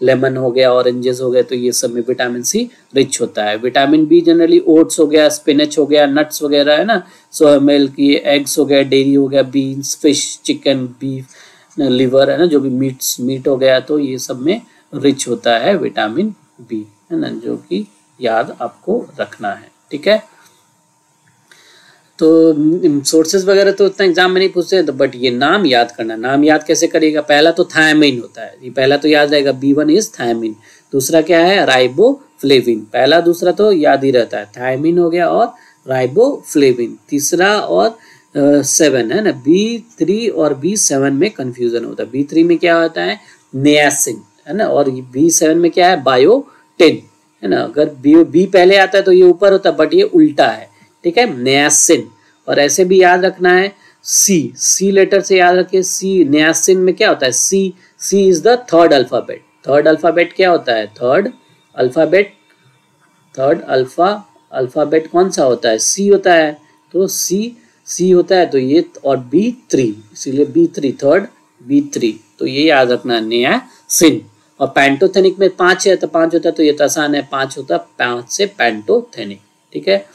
लेमन हो गया, ऑरेंजेस हो गए, तो ये सब में विटामिन सी रिच होता है। विटामिन बी जनरली ओट्स हो गया, स्पिनच हो गया, नट्स वगैरह, है ना, सोया मिल्क, ये एग्स हो गया, डेयरी हो गया, beans, fish, chicken, beef, liver, है ना, जो भी मीट हो गया, तो ये सब में रिच होता है विटामिन बी, है ना, जो कि याद आपको रखना है। ठीक है, तो सोर्सेज वगैरह तो उतना एग्जाम में नहीं पूछते हैं, तो बट ये नाम याद करना। नाम याद कैसे करेगा? पहला तो थायमिन होता है, ये पहला तो याद रहेगा, B1 इज थायमिन। दूसरा क्या है? राइबोफ्लेविन। पहला दूसरा तो याद ही रहता है, थायमिन हो गया और राइबोफ्लेविन। तीसरा और 7 है ना, B3 और B7 में कंफ्यूजन होता है। B3 में क्या होता है? नियासिन, है ना, और B7 में क्या है? बायोटिन, है ना। अगर बी पहले आता है तो ये ऊपर होता है, बट ये उल्टा है। ठीक है, नियासिन। और ऐसे भी याद रखना है, सी लेटर से याद रखिए। सी, नियासिन में क्या होता है? C is the third alphabet. Third alphabet क्या होता है? थर्ड अल्फाबेट कौन सा होता है? सी होता है, तो सी होता है, तो ये, और B3, इसीलिए B3 थर्ड, B3, तो ये याद रखना, नियासिन। और पैंटोथेनिक में 5 है, तो 5 होता है, तो ये तो आसान है, 5 होता है, 5 से पैंटोथेनिक। ठीक है,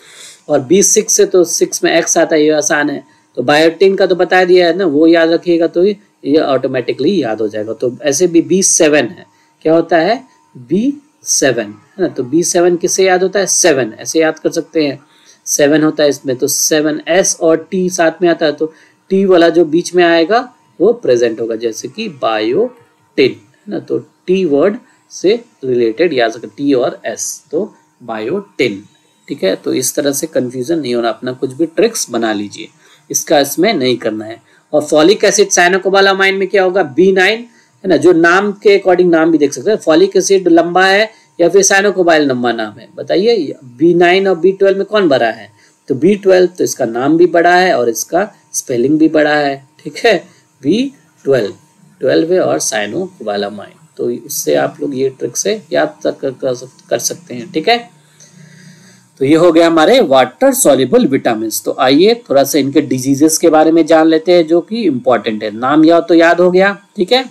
और B6 से तो 6 में X आता है, ये आसान है। तो बायोटिन का तो बता दिया है ना, वो याद रखिएगा, तो ये ऑटोमेटिकली याद हो जाएगा। तो ऐसे भी B7 है, क्या होता है? B7, है ना। तो B7 किससे याद होता है? 7, ऐसे याद कर सकते हैं, 7 होता है इसमें, तो 7 S और T साथ में आता है, तो T वाला जो बीच में आएगा वो प्रेजेंट होगा, जैसे कि बायोटिन, है ना। तो T वर्ड से रिलेटेड याद सकते, T और S, तो बायोटिन। ठीक है, तो इस तरह से कंफ्यूजन नहीं होना, अपना कुछ भी ट्रिक्स बना लीजिए, इसका इसमें नहीं करना है। और फॉलिक एसिड साइनोकोबालामाइन में क्या होगा, B9 है ना, जो नाम के अकॉर्डिंग नाम भी देख सकते हैं, फॉलिक एसिड लंबा है या फिर साइनोकोबाइल लंबा नाम है, बताइए B9 और B12 में कौन बड़ा है, तो B12, तो इसका नाम भी बड़ा है और इसका स्पेलिंग भी बड़ा है, ठीक है, B12 12 है और साइनोकोबालामाइन, तो उससे आप लोग ये ट्रिक से याद तक कर सकते हैं, ठीक है। तो ये हो गया हमारे वाटर सॉल्युबल विटामिन। तो आइए थोड़ा सा इनके डिजीजेस के बारे में जान लेते हैं जो कि इंपॉर्टेंट है, नाम याद तो याद हो गया, ठीक है।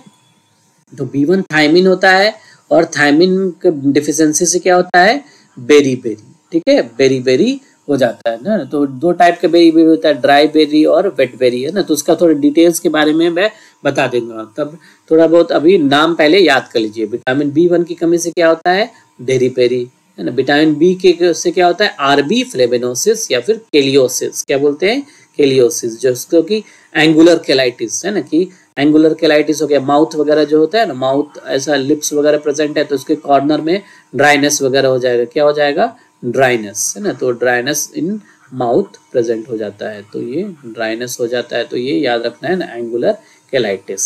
तो B1 थायमिन होता है और थायमिन डिफिशियंसी से क्या होता है, बेरी बेरी, ठीक है, बेरी बेरी हो जाता है ना। तो दो टाइप के बेरी बेरी होता है, ड्राई बेरी और वेट बेरी, है ना। तो उसका थोड़ा डिटेल्स के बारे में मैं बता दूंगा, तब थोड़ा बहुत अभी नाम पहले याद कर लीजिए। विटामिन B1 की कमी से क्या होता है, बेरी बेरी, है ना। विटामिन बी के से क्या होता है, आरबी फ्लेवेनोसिस या फिर केलियोसिस, क्या बोलते हैं, केलियोसिस, जिसको कि एंगुलर केलाइटिस है ना, कि एंगुलर केलाइटिस हो गया, माउथ वगैरह जो होता है ना, माउथ ऐसा लिप्स वगैरह प्रेजेंट है तो उसके कॉर्नर में ड्राइनेस वगैरह हो जाएगा, क्या हो जाएगा, ड्राइनेस, है ना। तो ड्राइनेस इन माउथ प्रेजेंट हो जाता है, तो ये ड्राइनेस हो जाता है, तो ये याद रखना है ना, एंगुलर केलाइटिस,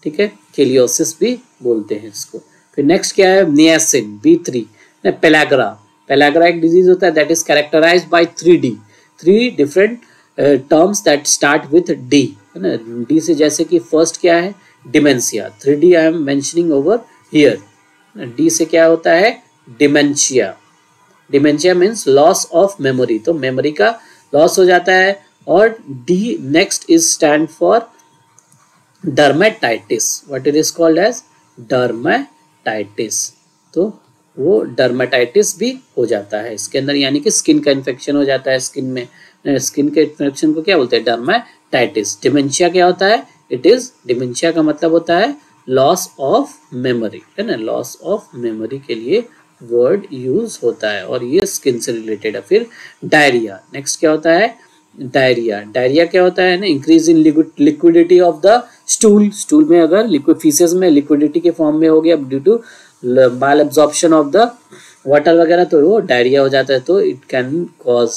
ठीक है, केलियोसिस भी बोलते हैं इसको। फिर नेक्स्ट क्या है, नियासिन B3, पेलाग्रा, पेलाग्रा एक डिजीज होता है that is characterised by 3D, 3 different terms that start with D, है ना। D से जैसे कि फर्स्ट क्या है, dementia, 3D I am mentioning over here. D से क्या होता है, dementia, dementia means loss of memory, तो मेमोरी का लॉस हो जाता है। और D next is stand for dermatitis, what it is called as dermatitis, तो वो डर्मेटाइटिस भी हो जाता है इसके अंदर, यानी कि स्किन का इन्फेक्शन हो जाता है स्किन में, स्किन के इन्फेक्शन को क्या बोलते हैं, डर्मेटाइटिस। डिमेंशिया क्या होता है, इट इज, डिमेंशिया का मतलब होता है लॉस ऑफ मेमोरी, है ना, लॉस ऑफ मेमोरी के लिए वर्ड यूज होता है और ये स्किन से रिलेटेड है। फिर डायरिया, नेक्स्ट क्या होता है, डायरिया, डायरिया क्या होता है ना, increase in liquidity of the stool, stool में अगर लिक्विड फीसेस में लिक्विडिटी के फॉर्म में हो गया due to malabsorption of the water वगैरह, तो वो डायरिया हो जाता है, तो इट कैन कॉज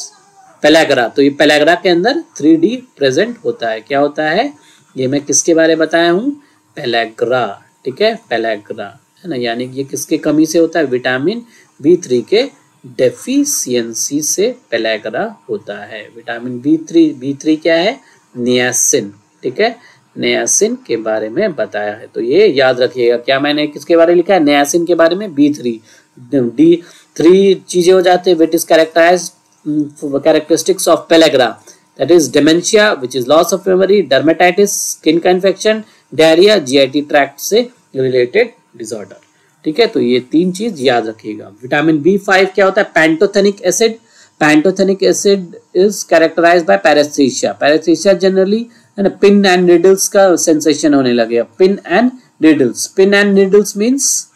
पेलाग्रा। तो ये पेलाग्रा के अंदर 3D प्रेजेंट होता है, क्या होता है, ये मैं किसके बारे में बताया हूँ, पेलाग्रा, ठीक है, पेलाग्रा, है ना, यानी ये किसके कमी से होता है, विटामिन B3 के डेफिशिएंसी से पेलाग्रा होता है। विटामिन B3 क्या है, नियासिन, ठीक है, नियासिन के बारे में बताया है, तो ये याद रखिएगा। क्या मैंने किसके बारे में लिखा है, नियासिन के बारे में, B3, D3 चीजें हो जाते हैं which is characteristics of pellagra, that is dementia which is loss of memory, dermatitis skin का इन्फेक्शन, डायरिया GIT ट्रैक्ट से रिलेटेड डिसऑर्डर, ठीक है। तो ये 3 चीज याद रखिएगा। विटामिन B5 क्या होता है, pantothenic acid, pantothenic acid is characterised by paraesthesia, paraesthesia generally है ना, पिन एंड नीडल्स का सेंसेशन होने लगे, pin and needles, pin and needles means,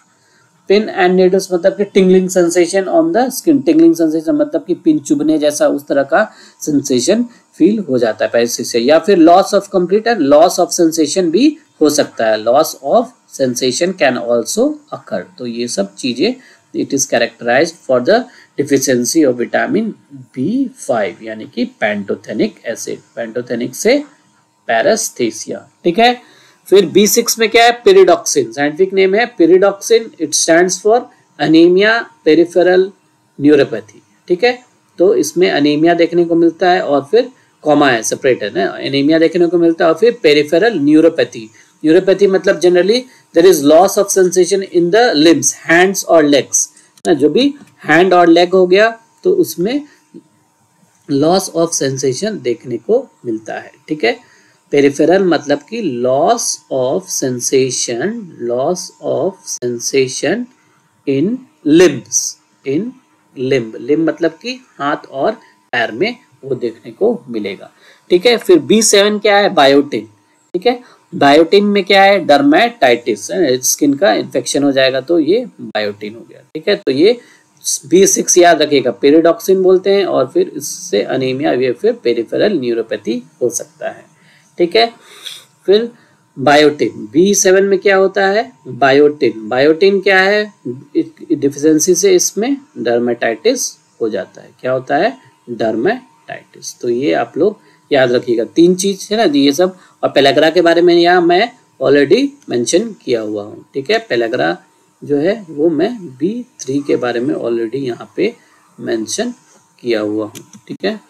pin and needles मतलब कि tingling sensation on the skin, tingling sensation मतलब कि pin चुभने जैसा उस तरह का सेंसेशन फील हो जाता है पैरेस्थीसिया। या फिर loss of complete and loss of sensation भी हो सकता है, loss of sensation can also occur. तो ये सब चीजें it is characterized for the deficiency of vitamin B5 यानी कि पैंटोथेनिक एसिड, पैंटोथेनिक से पैरेस्थीसिया, ठीक है। फिर B6 में क्या है, पेरिडॉक्सिन, साइंटिफिक नेम है pyridoxine, it stands for anaemia peripheral neuropathy, ठीक है। तो इसमें अनीमिया देखने को मिलता है और फिर कॉमा है, सेपरेट है ना, एनीमिया देखने को मिलता है और फिर पेरिफेरल न्यूरोपैथी, न्यूरोपैथी मतलब generally there is loss of sensation in the limbs, hands और लेग्स, जो भी हैंड और लेग हो गया तो उसमें लॉस ऑफ सेंसेशन देखने को मिलता है, ठीक है। पेरिफेरल मतलब कि loss of sensation, loss of sensation in limbs, in limb, limb मतलब कि हाथ और पैर में वो देखने को मिलेगा, ठीक है। फिर B7 क्या है, बायोटिन, ठीक है, बायोटिन में क्या है, डर्मेटाइटिस, स्किन का इन्फेक्शन हो जाएगा तो ये बायोटिन हो गया, ठीक है। तो ये B6 याद रखिएगा, पेरिडॉक्सिन बोलते हैं और फिर इससे अनीमिया या फिर पेरिफेरल न्यूरोपैथी हो सकता है, ठीक है। फिर बायोटिन, B7 में क्या होता है, बायोटिन, बायोटिन क्या है, डिफिशियंसी से इसमें डर्मेटाइटिस हो जाता है, क्या होता है, डर्मेटाइटिस। तो ये आप लोग याद रखिएगा। 3 चीज है ना ये सब। और पेलाग्रा के बारे में यहाँ मैं ऑलरेडी मेंशन किया हुआ हूँ, ठीक है। पेलाग्रा जो है वो मैं B3 के बारे में ऑलरेडी यहाँ पे मेंशन किया हुआ हूँ, ठीक है।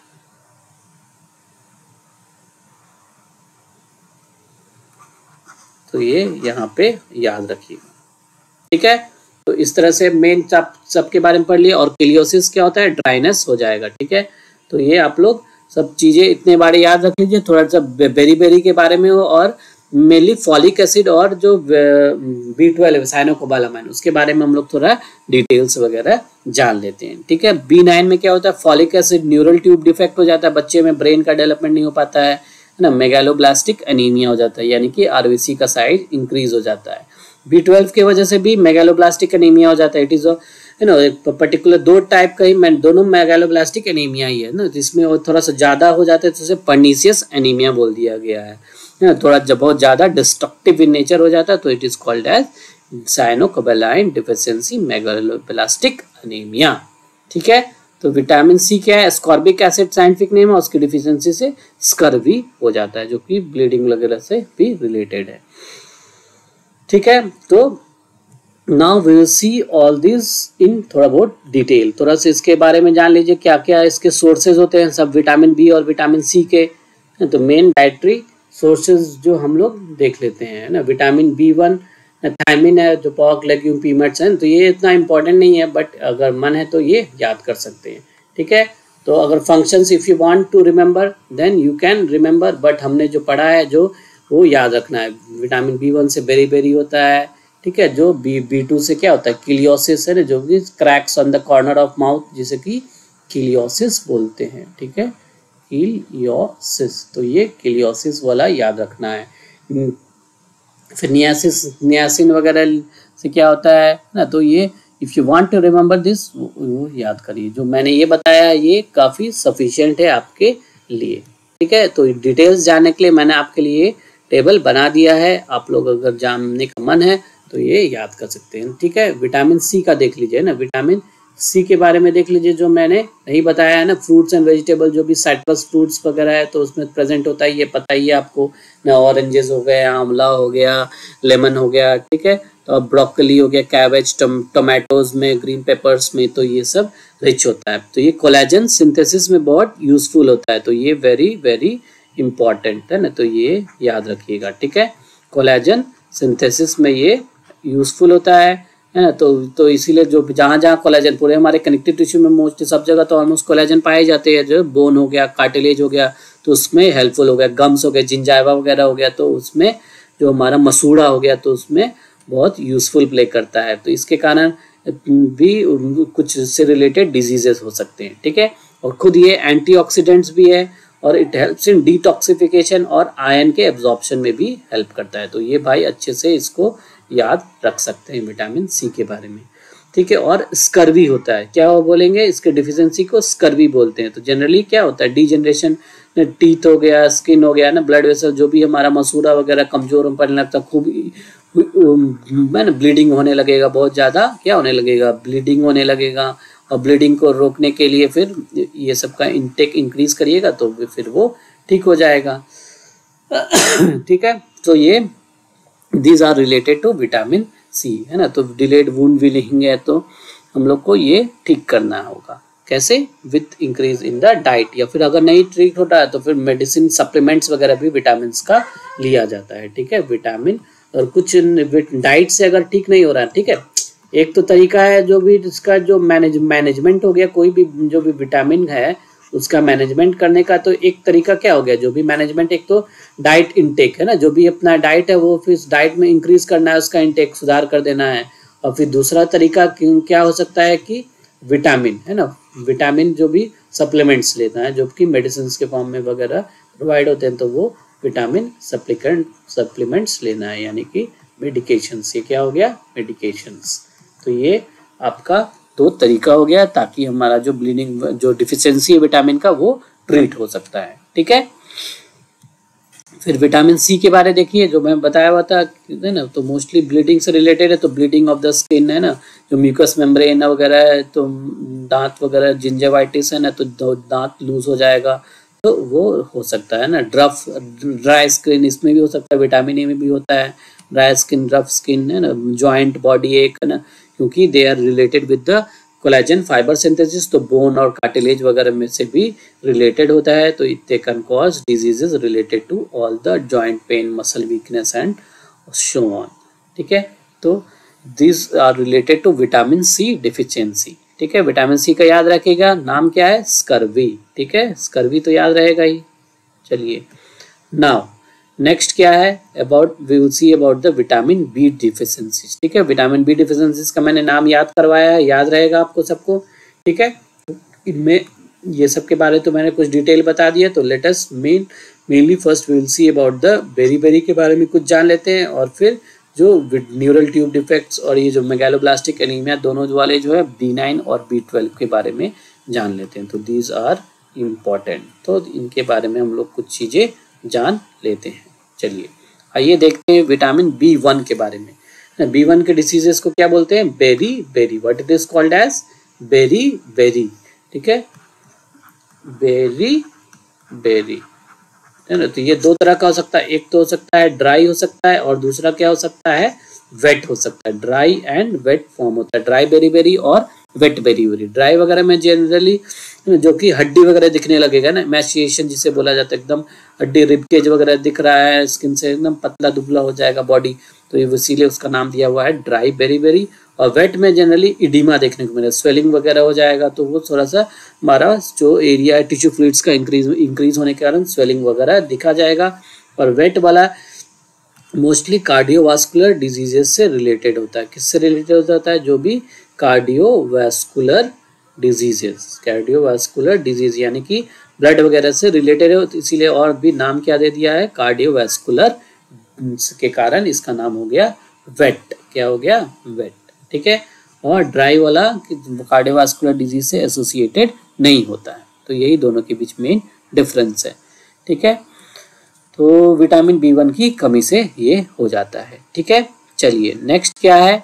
तो ये यहाँ पे याद रखिएगा, ठीक है। तो इस तरह से मेन सब के बारे में पढ़ लिया। और किलियोसिस क्या होता है, ड्राइनेस हो जाएगा, ठीक है। तो ये आप लोग सब चीजें इतने बारे याद रख लीजिए। थोड़ा सा बेरी के बारे में हो, और मेनली फॉलिक एसिड और जो B12 साइनोकोबालामाइन उसके बारे में हम लोग थोड़ा डिटेल्स वगैरह जान लेते हैं, ठीक है। B9 में क्या होता है, folic acid neural tube defect हो जाता है, बच्चे में ब्रेन का डेवलपमेंट नहीं हो पाता है ना। मेगालोब्लास्टिक एनीमिया हो जाता है, यानी कि आरबीसी का साइज इंक्रीज हो जाता है। B12 की वजह से भी मेगालोब्लास्टिक एनीमिया हो जाता है। इट इज एक पर्टिकुलर 2 टाइप का ही, दोनों मेगालोब्लास्टिक एनीमिया ही है ना, जिसमें वो थोड़ा सा ज्यादा हो जाता है तो उसे पर्नीशियस एनीमिया बोल दिया गया है ना। थोड़ा जब बहुत ज्यादा डिस्ट्रक्टिव इन नेचर हो जाता है तो it is called as cyanocobalamin deficiency megaloblastic anaemia, ठीक है। तो विटामिन सी क्या है, एस्कॉर्बिक एसिड साइंटिफिक नेम है, उसकी डिफिशियंसी से स्कर्वी हो जाता है, जो कि ब्लीडिंग वगैरह से भी रिलेटेड है, ठीक है। तो now we will see all this in थोड़ा बहुत डिटेल। थोड़ा सा इसके बारे में जान लीजिए क्या क्या इसके सोर्सेज होते हैं सब विटामिन बी और विटामिन सी के। तो मेन डाइटरी सोर्सेज जो हम लोग देख लेते हैं ना, विटामिन B1 थायमिन है, जो पॉर्क लेग्यूम पीनट्स हैं। तो ये इतना इंपॉर्टेंट नहीं है, बट अगर मन है तो ये याद कर सकते हैं, ठीक है। तो अगर functions if you want to remember then you can remember, but हमने जो पढ़ा है जो वो याद रखना है। विटामिन B1 से बेरी होता है, ठीक है। जो B2 से क्या होता है, किलियोसिस है ना, जो कि cracks on the corner of mouth, जिसे कि किलियोसिस बोलते हैं, ठीक है, किलियोसिस। तो ये किलियोसिस वाला याद रखना है। फिर नियासिन वगैरह से क्या होता है ना, तो ये if you want to remember this वो याद करिए। जो मैंने ये बताया ये काफी सफिशिएंट है आपके लिए, ठीक है। तो डिटेल्स जानने के लिए मैंने आपके लिए टेबल बना दिया है, आप लोग अगर जानने का मन है तो ये याद कर सकते हैं, ठीक है। विटामिन सी का देख लीजिए ना, विटामिन सी के बारे में देख लीजिए, जो मैंने नहीं बताया है ना। फ्रूट्स एंड वेजिटेबल जो भी साइट्रस फ्रूट्स वगैरह है तो उसमें प्रेजेंट होता है, ये पता ही है आपको ना। ऑरेंजेस हो गए, आंवला हो गया, लेमन हो गया, ठीक है। तो ब्रोकली हो गया, कैबेज, टोमेटोज में, ग्रीन पेपर्स में, तो ये सब रिच होता है। तो ये कोलेजन सिंथेसिस में बहुत यूजफुल होता है, तो ये वेरी इंपॉर्टेंट है ना, तो ये याद रखिएगा, ठीक है। कोलेजन सिंथेसिस में ये यूजफुल होता है ना। तो इसीलिए जो जहाँ कोलेजन पूरे हमारे कनेक्टिव टिश्यू में मोस्टली सब जगह तो ऑलमोस्ट कोलेजन पाए जाते हैं। जो बोन हो गया, कार्टिलेज हो गया, तो उसमें हेल्पफुल हो गया। गम्स हो गया, जिंजाइवा वगैरह हो गया, तो उसमें जो हमारा मसूड़ा हो गया तो उसमें बहुत यूजफुल प्ले करता है। तो इसके कारण भी कुछ से रिलेटेड डिजीजेस हो सकते हैं, ठीक है। और खुद ये एंटीऑक्सीडेंट्स भी है, और इट हेल्प्स इन डिटॉक्सिफिकेशन और आयरन के एब्जॉर्प्शन में भी हेल्प करता है। तो ये भाई अच्छे से इसको याद रख सकते हैं विटामिन सी के बारे में, ठीक है। और स्कर्वी होता है, क्या वो बोलेंगे, इसके डिफिशियंसी को स्कर्वी बोलते हैं। तो जनरली क्या होता है, डीजनरेशन, टीथ हो गया, स्किन हो गया ना, ब्लड वेसल, जो भी हमारा मसूड़ा वगैरह कमजोर पड़ने लगता, खूब ब्लीडिंग होने लगेगा, बहुत ज्यादा क्या होने लगेगा, ब्लीडिंग होने लगेगा। और ब्लीडिंग को रोकने के लिए फिर ये सब का इंटेक इंक्रीज करिएगा तो फिर वो ठीक हो जाएगा, ठीक है। तो ये these are related to vitamin C, है ना। तो डिलेड वुंड हीलिंग है तो हम लोग को ये ठीक करना होगा, कैसे, with increase in the diet. या फिर अगर नहीं ठीक होता है तो फिर मेडिसिन सप्लीमेंट्स वगैरह भी विटामिन का लिया जाता है, ठीक है। विटामिन और कुछ डाइट से अगर ठीक नहीं हो रहा है, ठीक है। एक तो तरीका है जो भी इसका जो मैनेजमेंट हो गया, कोई भी जो भी विटामिन है उसका मैनेजमेंट करने का, तो एक तरीका क्या हो गया, जो भी मैनेजमेंट, एक तो डाइट इनटेक है ना, जो भी अपना डाइट है वो फिर डाइट में इंक्रीज करना है, उसका इनटेक सुधार कर देना है। और फिर दूसरा तरीका क्या हो सकता है कि विटामिन, है ना, विटामिन जो भी सप्लीमेंट्स लेना है, जो कि मेडिसिन के फॉर्म में वगैरह प्रोवाइड होते हैं, तो वो विटामिन सप्लीमेंट्स लेना है, यानी कि मेडिकेशंस। ये क्या हो गया, मेडिकेशंस। तो ये आपका 2 तरीका हो गया, ताकि हमारा जो ब्लीडिंग, जो डिफिशियंसी है विटामिन का, वो ट्रीट हो सकता है, ठीक है। फिर विटामिन सी के बारे देखिए, जो मैं बताया हुआ था, है ना, तो मोस्टली ब्लीडिंग से रिलेटेड है। तो ब्लीडिंग ऑफ द स्किन, है ना, जो म्यूकस मेम्ब्रेन वगैरह है, तो दांत वगैरह, जिंजेवाइटिस है ना, तो दांत लूज हो जाएगा, तो वो हो सकता है ना। ड्राई स्किन इसमें भी हो सकता है, विटामिन ए में भी होता है। ड्राई स्किन, रफ स्किन है ना, जॉइंट बॉडी एक है ना, क्योंकि they are related with the collagen fibre synthesis, तो बोन और कार्टिलेज वगैरह में से भी रिलेटेड होता है। तो they can cause diseases related to all the joint pain, muscle weakness and so on. ठीक है, तो this are related to vitamin C deficiency. ठीक है, विटामिन सी का याद रखिएगा, नाम क्या है, स्कर्वी। ठीक है, स्कर्वी तो याद रहेगा ही। चलिए, नाउ नेक्स्ट क्या है, about we will see about the vitamin B deficiency. ठीक है, विटामिन बी डिफिशियंसी का मैंने नाम याद करवाया है, याद रहेगा आपको सबको। ठीक है, इनमें ये सब के बारे तो मैंने कुछ डिटेल बता दिया। तो let us mainly first we will see about the beri के बारे में कुछ जान लेते हैं, और फिर जो न्यूरल ट्यूब डिफेक्ट्स और ये जो मेगालोब्लास्टिक एनीमिया दोनों वाले जो है B9 और B12 के बारे में जान लेते हैं। तो दीज आर इम्पॉर्टेंट, तो इनके बारे में हम लोग कुछ चीज़ें जान लेते हैं। चलिए आइए देखते हैं विटामिन B1 के बारे में। B1 के डिसीजेस को क्या बोलते हैं, beri. What it is called as beri. ठीक है, बेरी है ना। तो ये दो तरह का हो सकता है, एक तो हो सकता है ड्राई हो सकता है, और दूसरा क्या हो सकता है, वेट हो सकता है। ड्राई एंड वेट फॉर्म होता है, ड्राई बेरी और वेट बेरी। ड्राई वगैरह में जनरली जो कि हड्डी वगैरह दिखने लगेगा ना, एमेसिएशन जिसे बोला जाता है, एकदम हड्डी रिबकेज वगैरह दिख रहा है, स्किन से एकदम पतला दुबला हो जाएगा बॉडी, तो ये इसीलिए उसका नाम दिया हुआ है ड्राई बेरी। और वेट में जनरली इडीमा देखने को मिले, स्वेलिंग वगैरह हो जाएगा, तो वो थोड़ा सा हमारा जो एरिया है टिश्यू फ्लूइड्स का इंक्रीज होने के कारण स्वेलिंग वगैरह दिखा जाएगा। और वेट वाला मोस्टली कार्डियोवास्कुलर डिजीजेस से रिलेटेड होता है। किससे रिलेटेड होता है, जो भी कार्डियोवास्कुलर डिजीज यानी कि ब्लड वगैरह से रिलेटेड है, तो इसीलिए और भी नाम क्या दे दिया है, कार्डियोवास्कुलर के कारण इसका नाम हो गया वेट। क्या हो गया, वेट। ठीक है, और ड्राई वाला कार्डियोवास्कुलर डिजीज से एसोसिएटेड नहीं होता है। तो यही दोनों के बीच में डिफरेंस है। ठीक है, तो विटामिन B1 की कमी से ये हो जाता है। ठीक है, चलिए नेक्स्ट क्या है,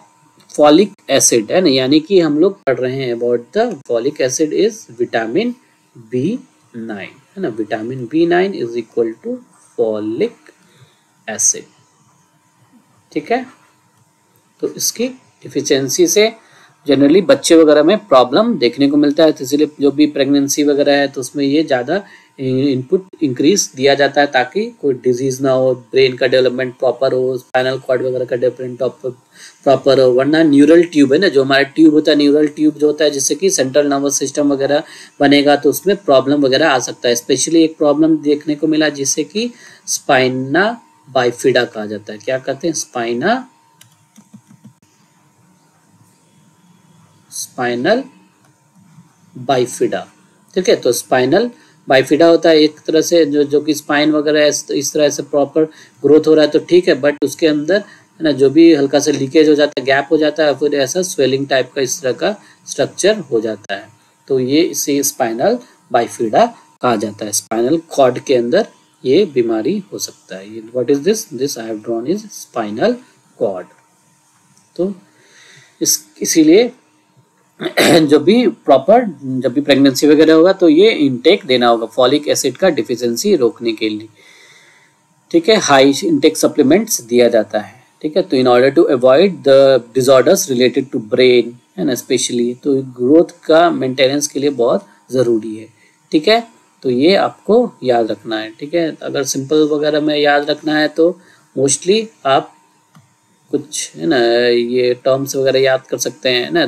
फॉलिक एसिड है ना, यानी कि हम लोग पढ़ रहे हैं about the folic acid is vitamin B9 है ना। Vitamin B9 is equal to folic acid. ठीक है, तो इसकी डिफिशियंसी से जनरली बच्चे वगैरह में प्रॉब्लम देखने को मिलता है, तो इसलिए जो भी प्रेगनेंसी वगैरह है तो उसमें ये ज़्यादा इनपुट इंक्रीज दिया जाता है, ताकि कोई डिजीज ना हो, ब्रेन का डेवलपमेंट प्रॉपर हो, स्पाइनल कॉर्ड वगैरह का डेवलपमेंट प्रॉपर हो। वरना न्यूरल ट्यूब है ना, जो हमारा ट्यूब होता है, न्यूरल ट्यूब जो होता है, जिससे कि सेंट्रल नर्वस सिस्टम वगैरह बनेगा, तो उसमें प्रॉब्लम वगैरह आ सकता है। स्पेशली एक प्रॉब्लम देखने को मिला जिससे कि स्पाइना बाइफिडा कहा जाता है। क्या कहते हैं, स्पाइनल बाइफिडा। ठीक है, तो स्पाइनल बाइफिडा होता है एक तरह से जो कि स्पाइन वगैरह इस तरह से प्रॉपर ग्रोथ हो रहा है तो ठीक है, बट उसके अंदर है ना जो भी हल्का सा लीकेज हो जाता है, गैप हो जाता है, फिर ऐसा स्वेलिंग टाइप का इस तरह का स्ट्रक्चर हो जाता है, तो ये इसे स्पाइनल बाइफिडा कहा जाता है। स्पाइनल कॉर्ड के अंदर ये बीमारी हो सकता है। ये what is this I have drawn is spinal cord. तो इसीलिए जब भी प्रेगनेंसी वगैरह होगा तो ये इनटेक देना होगा फॉलिक एसिड का डिफिशियंसी रोकने के लिए। ठीक है, हाई इनटेक सप्लीमेंट्स दिया जाता है। ठीक है, तो in order to avoid the disorders related to brain है ना, स्पेशली तो ग्रोथ का मेंटेनेंस के लिए बहुत ज़रूरी है। ठीक है, तो ये आपको याद रखना है। ठीक है, अगर सिंपल वगैरह में याद रखना है तो मोस्टली आप कुछ है ना ये टर्म्स वगैरह याद कर सकते हैं ना।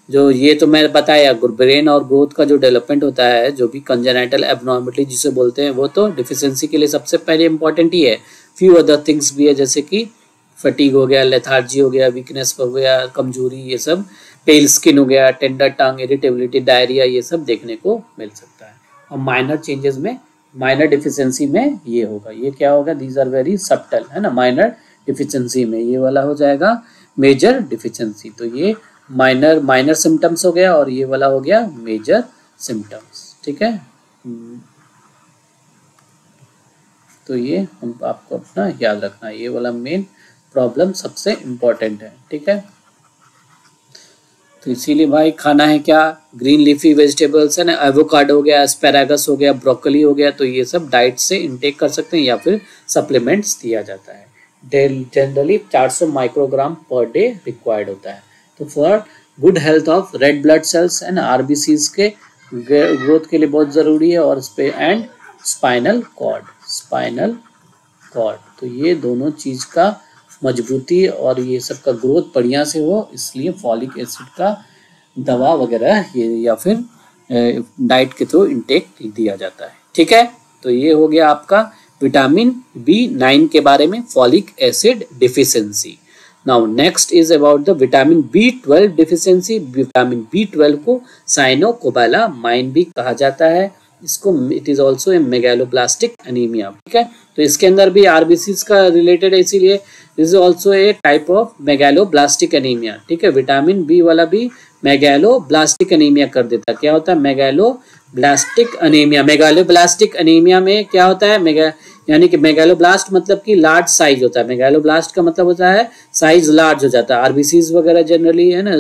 जो ये तो मैं बताया, ब्रेन और ग्रोथ का जो डेवलपमेंट होता है, जो भी कंजेनाइटल एबनॉर्मलिटी जिसे बोलते हैं, वो तो डिफिशियंसी के लिए सबसे पहले इंपॉर्टेंट ही है। फ्यू अदर थिंग्स भी है, जैसे कि फटीग हो गया, लेथार्जी हो गया, वीकनेस हो गया, कमजोरी, ये सब, पेल स्किन हो गया, टेंडर टंग, इरिटेबिलिटी, डायरिया, ये सब देखने को मिल सकता है। और माइनर चेंजेस में, माइनर डिफिशियंसी में ये होगा, ये क्या होगा, दीज आर वेरी सब्टल है ना। माइनर डिफिशियंसी में ये वाला हो जाएगा मेजर डिफिशियंसी। तो ये माइनर सिम्टम्स हो गया और ये वाला हो गया मेजर सिम्टम्स। ठीक है, तो ये हम आपको अपना याद रखना है, ये वाला मेन प्रॉब्लम सबसे इम्पोर्टेंट है। ठीक है, तो इसीलिए भाई खाना है क्या, ग्रीन लीफी वेजिटेबल्स है ना, एवोकाडो हो गया, एस्पैरागस हो गया, ब्रोकली हो गया, तो ये सब डाइट से इनटेक कर सकते हैं या फिर सप्लीमेंट्स दिया जाता है। Generally 400 microgram per day required होता है। तो for good health of red blood cells and RBCs के ग्रोथ के लिए बहुत ज़रूरी है। और एंड स्पाइनल कॉर्ड, तो ये दोनों चीज़ का मजबूती और ये सब का ग्रोथ बढ़िया से हो, इसलिए फॉलिक एसिड का दवा वगैरह ये या फिर डाइट के थ्रू इनटेक दिया जाता है। ठीक है, तो ये हो गया आपका विटामिन B9 के बारे में, folic acid deficiency. Now next is about the vitamin B12 deficiency. Vitamin B12 को साइनोकोबालामाइन भी कहा जाता है। इसको it is also a megaloblastic anaemia. ठीक है, तो इसके अंदर भी आरबीसीज का रिलेटेड है, इसीलिए this is also a type of megaloblastic anaemia. ठीक है, विटामिन बी वाला भी मेगालोब्लास्टिक एनीमिया कर देता है। क्या होता है मेगालोब्लास्टिक एनीमिया? मेगालोब्लास्टिक एनीमिया में क्या होता है, यानी कि मेगालोब्लास्ट मतलब कि लार्ज साइज होता है। मेगालोब्लास्ट का मतलब होता है साइज लार्ज हो जाता है। आरबीसीज वगैरह जनरली है ना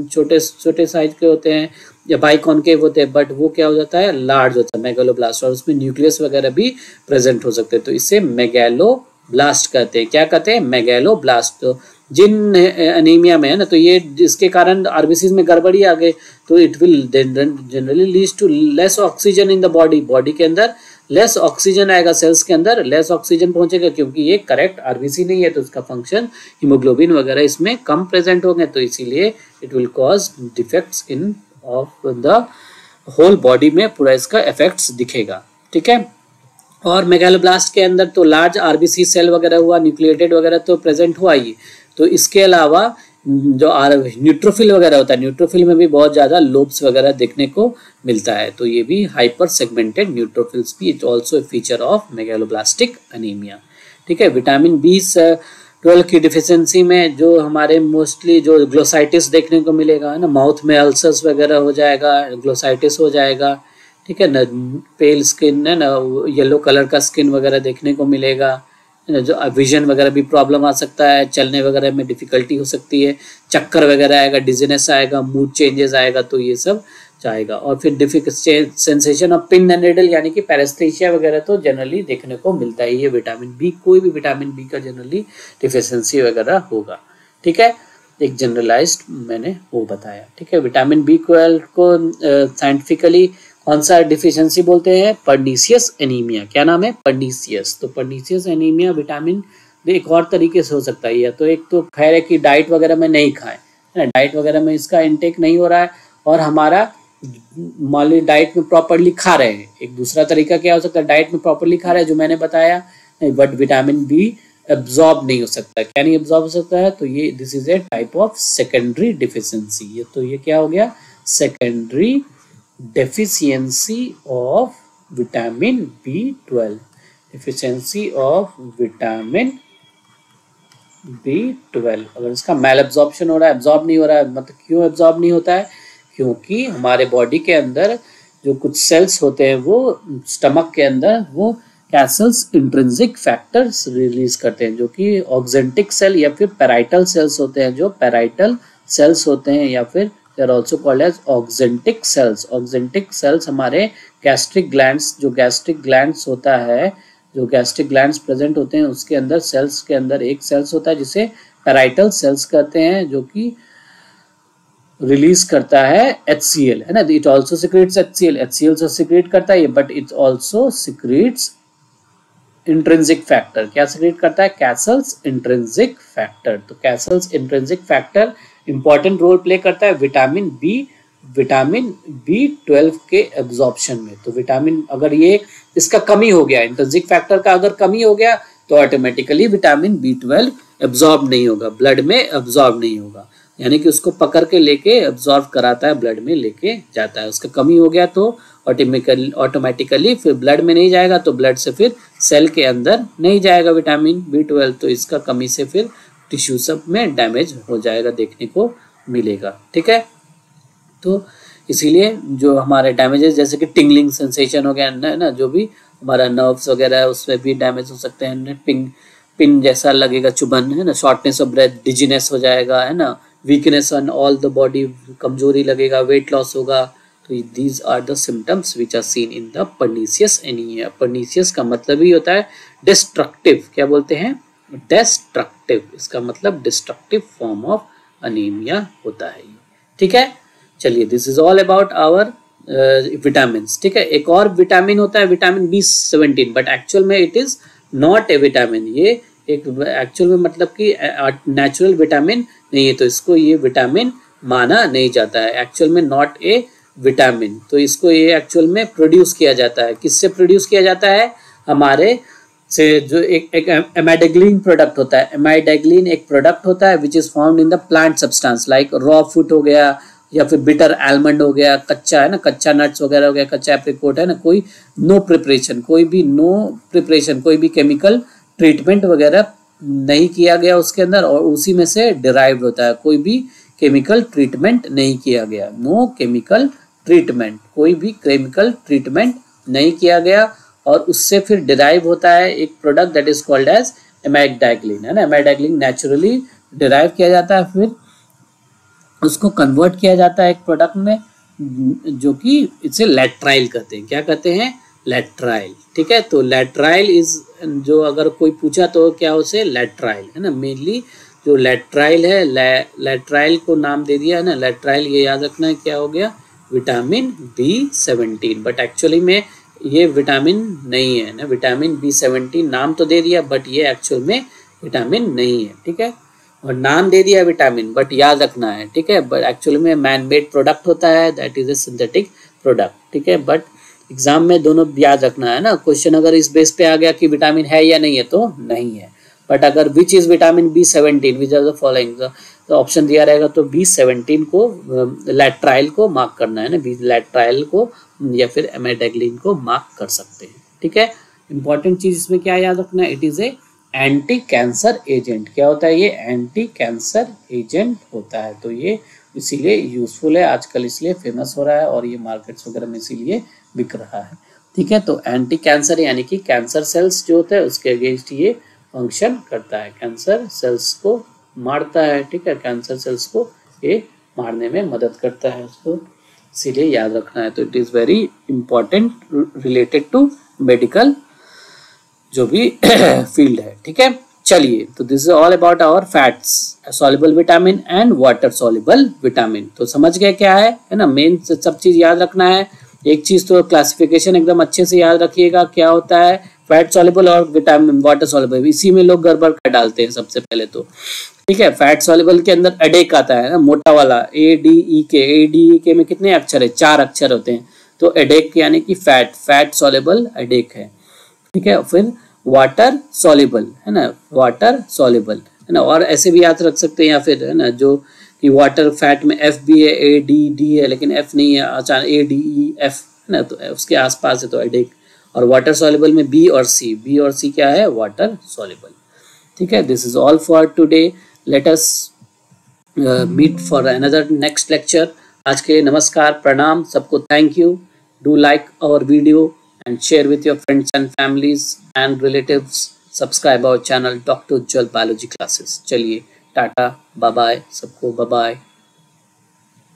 छोटे छोटे साइज के होते हैं या बाइकॉनकेव होते हैं, बट वो क्या हो जाता है लार्ज होता है मेगालोब्लास्ट, और उसमें न्यूक्लियस वगैरह भी प्रेजेंट हो सकते हैं। तो इसे मेगालोब्लास्ट कहते हैं। क्या कहते हैं? मेगालोब्लास्ट। तो जिन एनीमिया में है ना, तो ये जिसके कारण आरबीसीज में गड़बड़ी आ गई, तो it will generally leads to less oxygen in the body के अंदर लेस ऑक्सीजन आएगा, सेल्स के अंदर लेस ऑक्सीजन पहुंचेगा, क्योंकि ये करेक्ट आरबीसी नहीं है, तो उसका फंक्शन हीमोग्लोबिन वगैरह इसमें कम प्रेजेंट होंगे, तो इसीलिए it will cause defects in of the whole body में पूरा इसका इफेक्ट्स दिखेगा। ठीक है, और मेगालोब्लास्ट के अंदर तो लार्ज आरबीसी सेल वगैरह हुआ, न्यूक्लिएटेड वगैरह तो प्रेजेंट हुआ ही, तो इसके अलावा जो न्यूट्रोफिल वगैरह होता है, न्यूट्रोफिल में भी बहुत ज़्यादा लोब्स वगैरह देखने को मिलता है, तो ये भी हाइपर सेगमेंटेड न्यूट्रोफिल्स भी it also feature of megaloblastic anaemia. ठीक है, विटामिन B12 की डिफिशियंसी में जो हमारे मोस्टली जो ग्लोसाइटिस देखने को मिलेगा है ना, माउथ में अल्सर्स वगैरह हो जाएगा, ग्लोसाइटिस हो जाएगा। ठीक है ना, पेल स्किन है ना, येलो कलर का स्किन वगैरह देखने को मिलेगा, जो विजन वगैरह भी प्रॉब्लम आ सकता है, चलने वगैरह में डिफिकल्टी हो सकती है, चक्कर वगैरह आएगा, डिजीनेस आएगा, मूड चेंजेस आएगा, तो ये सब जाएगा। और फिर sensation of pin and needle यानी कि पैरेस्थेसिया वगैरह तो जनरली देखने को मिलता है। ये विटामिन बी, कोई भी विटामिन बी का जनरली डिफिशियंसी वगैरह होगा। ठीक है, एक जनरलाइज्ड मैंने वो बताया। ठीक है, विटामिन B12 को साइंटिफिकली कौन सा डिफिशियंसी बोलते हैं? Pernicious anaemia. क्या नाम है? पर्नीशियस। तो पर्नीशियस एनीमिया विटामिन एक और तरीके से हो सकता है, या तो एक तो खैर है कि डाइट वगैरह में नहीं खाएं, डाइट वगैरह में इसका इनटेक नहीं हो रहा है और हमारा मान ली डाइट में प्रॉपरली खा रहे हैं। एक दूसरा तरीका क्या हो सकता है? डाइट में प्रॉपरली खा रहे हैं जो मैंने बताया, बट विटामिन बी एब्जॉर्ब नहीं हो सकता। क्या नहीं एब्जॉर्ब हो सकता है? तो ये this is a type of secondary deficiency. ये तो ये क्या हो गया? Secondary deficiency of vitamin B12, deficiency of vitamin B12। अगर इसका मैल एब्जॉर्प्शन हो रहा है, एब्जॉर्ब नहीं हो रहा है, मतलब क्यों एब्जॉर्ब नहीं होता है? क्योंकि हमारे बॉडी के अंदर जो कुछ सेल्स होते हैं वो स्टमक के अंदर वो कैसल्स इंट्रिंसिक फैक्टर्स रिलीज करते हैं, जो कि ऑक्जेंटिक सेल या फिर पैराइटल सेल्स होते हैं, जो पैराइटल सेल्स होते हैं या फिर they are also called as auxentic cells। auxentic cells हमारे गैस्ट्रिक ग्लैंड्स, जो गैस्ट्रिक ग्लैंड्स होता है, जो गैस्ट्रिक ग्लैंड्स प्रेजेंट होते हैं उसके अंदर सेल्स के अंदर एक सेल्स होता है जिसे पैराइटल सेल्स कहते हैं, जो कि रिलीज करता है HCl, है ना। इट ऑल्सो सिक्रेट्स HCl से सिक्रेट करता है, but it also secretes intrinsic factor. क्या सिक्रेट करता है? Castle's intrinsic factor. तो Castle's intrinsic factor important role play करता है विटामिन B12 के एब्जॉर्प्शन में। तो विटामिन अगर ये इसका कमी हो गया, इंट्रिंसिक फैक्टर का अगर कमी हो गया, तो ऑटोमेटिकली विटामिन B12 एब्जॉर्ब नहीं होगा, ब्लड में एब्जॉर्ब नहीं होगा, यानी कि उसको पकड़ के लेके एब्जॉर्ब कराता है, ब्लड में लेके जाता है। उसका कमी हो गया तो ऑटोमेटिकली फिर ब्लड में नहीं जाएगा, तो ब्लड से फिर सेल के अंदर नहीं जाएगा विटामिन B12, तो इसका कमी से फिर टिश्यू सब में डैमेज हो जाएगा, देखने को मिलेगा। ठीक है, तो इसीलिए जो हमारे डैमेजेस जैसे कि टिंगलिंग सेंसेशन हो गया ना, जो भी हमारा नर्व्स वगैरह है उसमें भी डैमेज हो सकते हैं, पिन जैसा लगेगा, चुभन है ना, शॉर्टनेस ऑफ ब्रेथ, डिजीनेस हो जाएगा, है ना, weakness on all the body, कमजोरी लगेगा, वेट लॉस होगा। तो these are the symptoms which are seen in the pernicious anaemia. Pernicious का मतलब ही होता है डिस्ट्रक्टिव, क्या बोलते हैं, डिस्ट्रक्टिव, इसका मतलब डिस्ट्रक्टिव फॉर्म ऑफ अनीमिया होता है। ठीक है, चलिए this is all about our vitamin. ठीक है, एक और विटामिन होता है विटामिन B17, बट एक्चुअल में it is not a vitamin. ये एक एक्चुअल में मतलब कि नेचुरल विटामिन नहीं है, तो इसको ये विटामिन माना नहीं जाता है, एक्चुअल में नॉट ए विटामिन। तो इसको ये एक्चुअल में प्रोड्यूस किया जाता है, किससे प्रोड्यूस किया जाता है, हमारे से जो एक एमाइडेग्लिन प्रोडक्ट होता है। एमाइडेग्लिन एक प्रोडक्ट होता है which is found in the plant substance like raw fruit हो गया, या फिर बिटर आलमंड हो गया, कच्चा है ना, कच्चा नट्स वगैरह हो गया, कच्चा एप्रिकोट है ना, कोई नो प्रिपरेशन, कोई भी केमिकल ट्रीटमेंट वगैरह नहीं किया गया उसके अंदर, और उसी में से डिराइव्ड होता है। कोई भी केमिकल ट्रीटमेंट नहीं किया गया, नो केमिकल ट्रीटमेंट, कोई भी केमिकल ट्रीटमेंट नहीं किया गया, और उससे फिर डिराइव होता है एक product that is called as amygdalin, है ना। एमाइडाइग्लिन नेचुरली डिराइव किया जाता है, फिर उसको कन्वर्ट किया जाता है एक प्रोडक्ट में, जो कि इसे लैट्राइल कहते हैं। क्या कहते हैं, लैट्राइल। ठीक है, तो लैट्राइल इज, जो अगर कोई पूछा तो क्या उसे लैट्राइल, है ना, मेनली जो लैट्राइल है, लैट्राइल को नाम दे दिया है ना, लैट्राइल, ये याद रखना है क्या हो गया, विटामिन B17, बट एक्चुअली में ये विटामिन नहीं है ना, विटामिन B17 नाम तो दे दिया, बट ये एक्चुअल में विटामिन नहीं है। ठीक है, और नाम दे दिया विटामिन, बट याद रखना है, ठीक है, बट एक्चुअली में मैन मेड प्रोडक्ट होता है, that is a synthetic product. ठीक है, बट एग्जाम में दोनों याद रखना है ना, क्वेश्चन अगर इस बेस पे आ गया कि विटामिन है या नहीं है तो नहीं है, बट अगर which is vitamin B17 which are the following, तो ऑप्शन दिया रहेगा तो B17 को, लैट्राइल को मार्क करना है ना, लैट्राइल को या फिर एमाइडाइग्लिन को मार्क कर सकते हैं। ठीक है, इंपॉर्टेंट चीज इसमें क्या याद रखना है, it is A anti cancer agent. क्या होता है, ये एंटी कैंसर एजेंट होता है, तो ये इसीलिए यूजफुल है, आजकल इसलिए फेमस हो रहा है, और ये मार्केट्स वगैरह में इसीलिए बिक रहा है। ठीक है, तो एंटी कैंसर यानी कि कैंसर सेल्स जो होता है उसके अगेंस्ट ये फंक्शन करता है, कैंसर सेल्स को मारता है। ठीक है, कैंसर सेल्स को ये मारने में मदद करता है, उसको इसीलिए याद रखना है। तो it is very important related to medical जो भी फील्ड है। ठीक है, चलिए, तो this is all about our fats, soluble vitamin and water soluble vitamin. तो समझ गए क्या है ना, मेन सब चीज याद रखना है। एक चीज तो क्लासिफिकेशन एकदम अच्छे से याद रखिएगा, क्या होता है फैट सॉल्युबल और विटामिन वाटर सॉल्युबल, इसी में लोग गड़बड़ कर डालते हैं सबसे पहले तो। ठीक है, फैट सॉल्युबल के अंदर एडेक आता है ना, मोटा वाला ADEK में कितने अक्षर है, 4 अक्षर होते हैं, तो एडेक यानी कि फैट सॉल्युबल एडेक है। ठीक है, फिर वाटर सॉल्युबल है ना, वाटर सॉल्युबल है ना, और ऐसे भी याद रख सकते हैं, या फिर है ना जो कि वाटर फैट में F भी है, ADD है, लेकिन F नहीं है, अचानक ADEF है ना, तो उसके आसपास है तो एडेक, और वाटर सॉल्युबल में B और C क्या है, वाटर सॉल्युबल। ठीक है, this is all for today, let us meet for another next lecture. आज के लिए नमस्कार, प्रणाम सबको, thank you, do like our video and share with your friends and families and relatives. Subscribe our channel Dr. Ujjwal Biology Classes. चलिए, Tata, bye bye सबको, bye bye.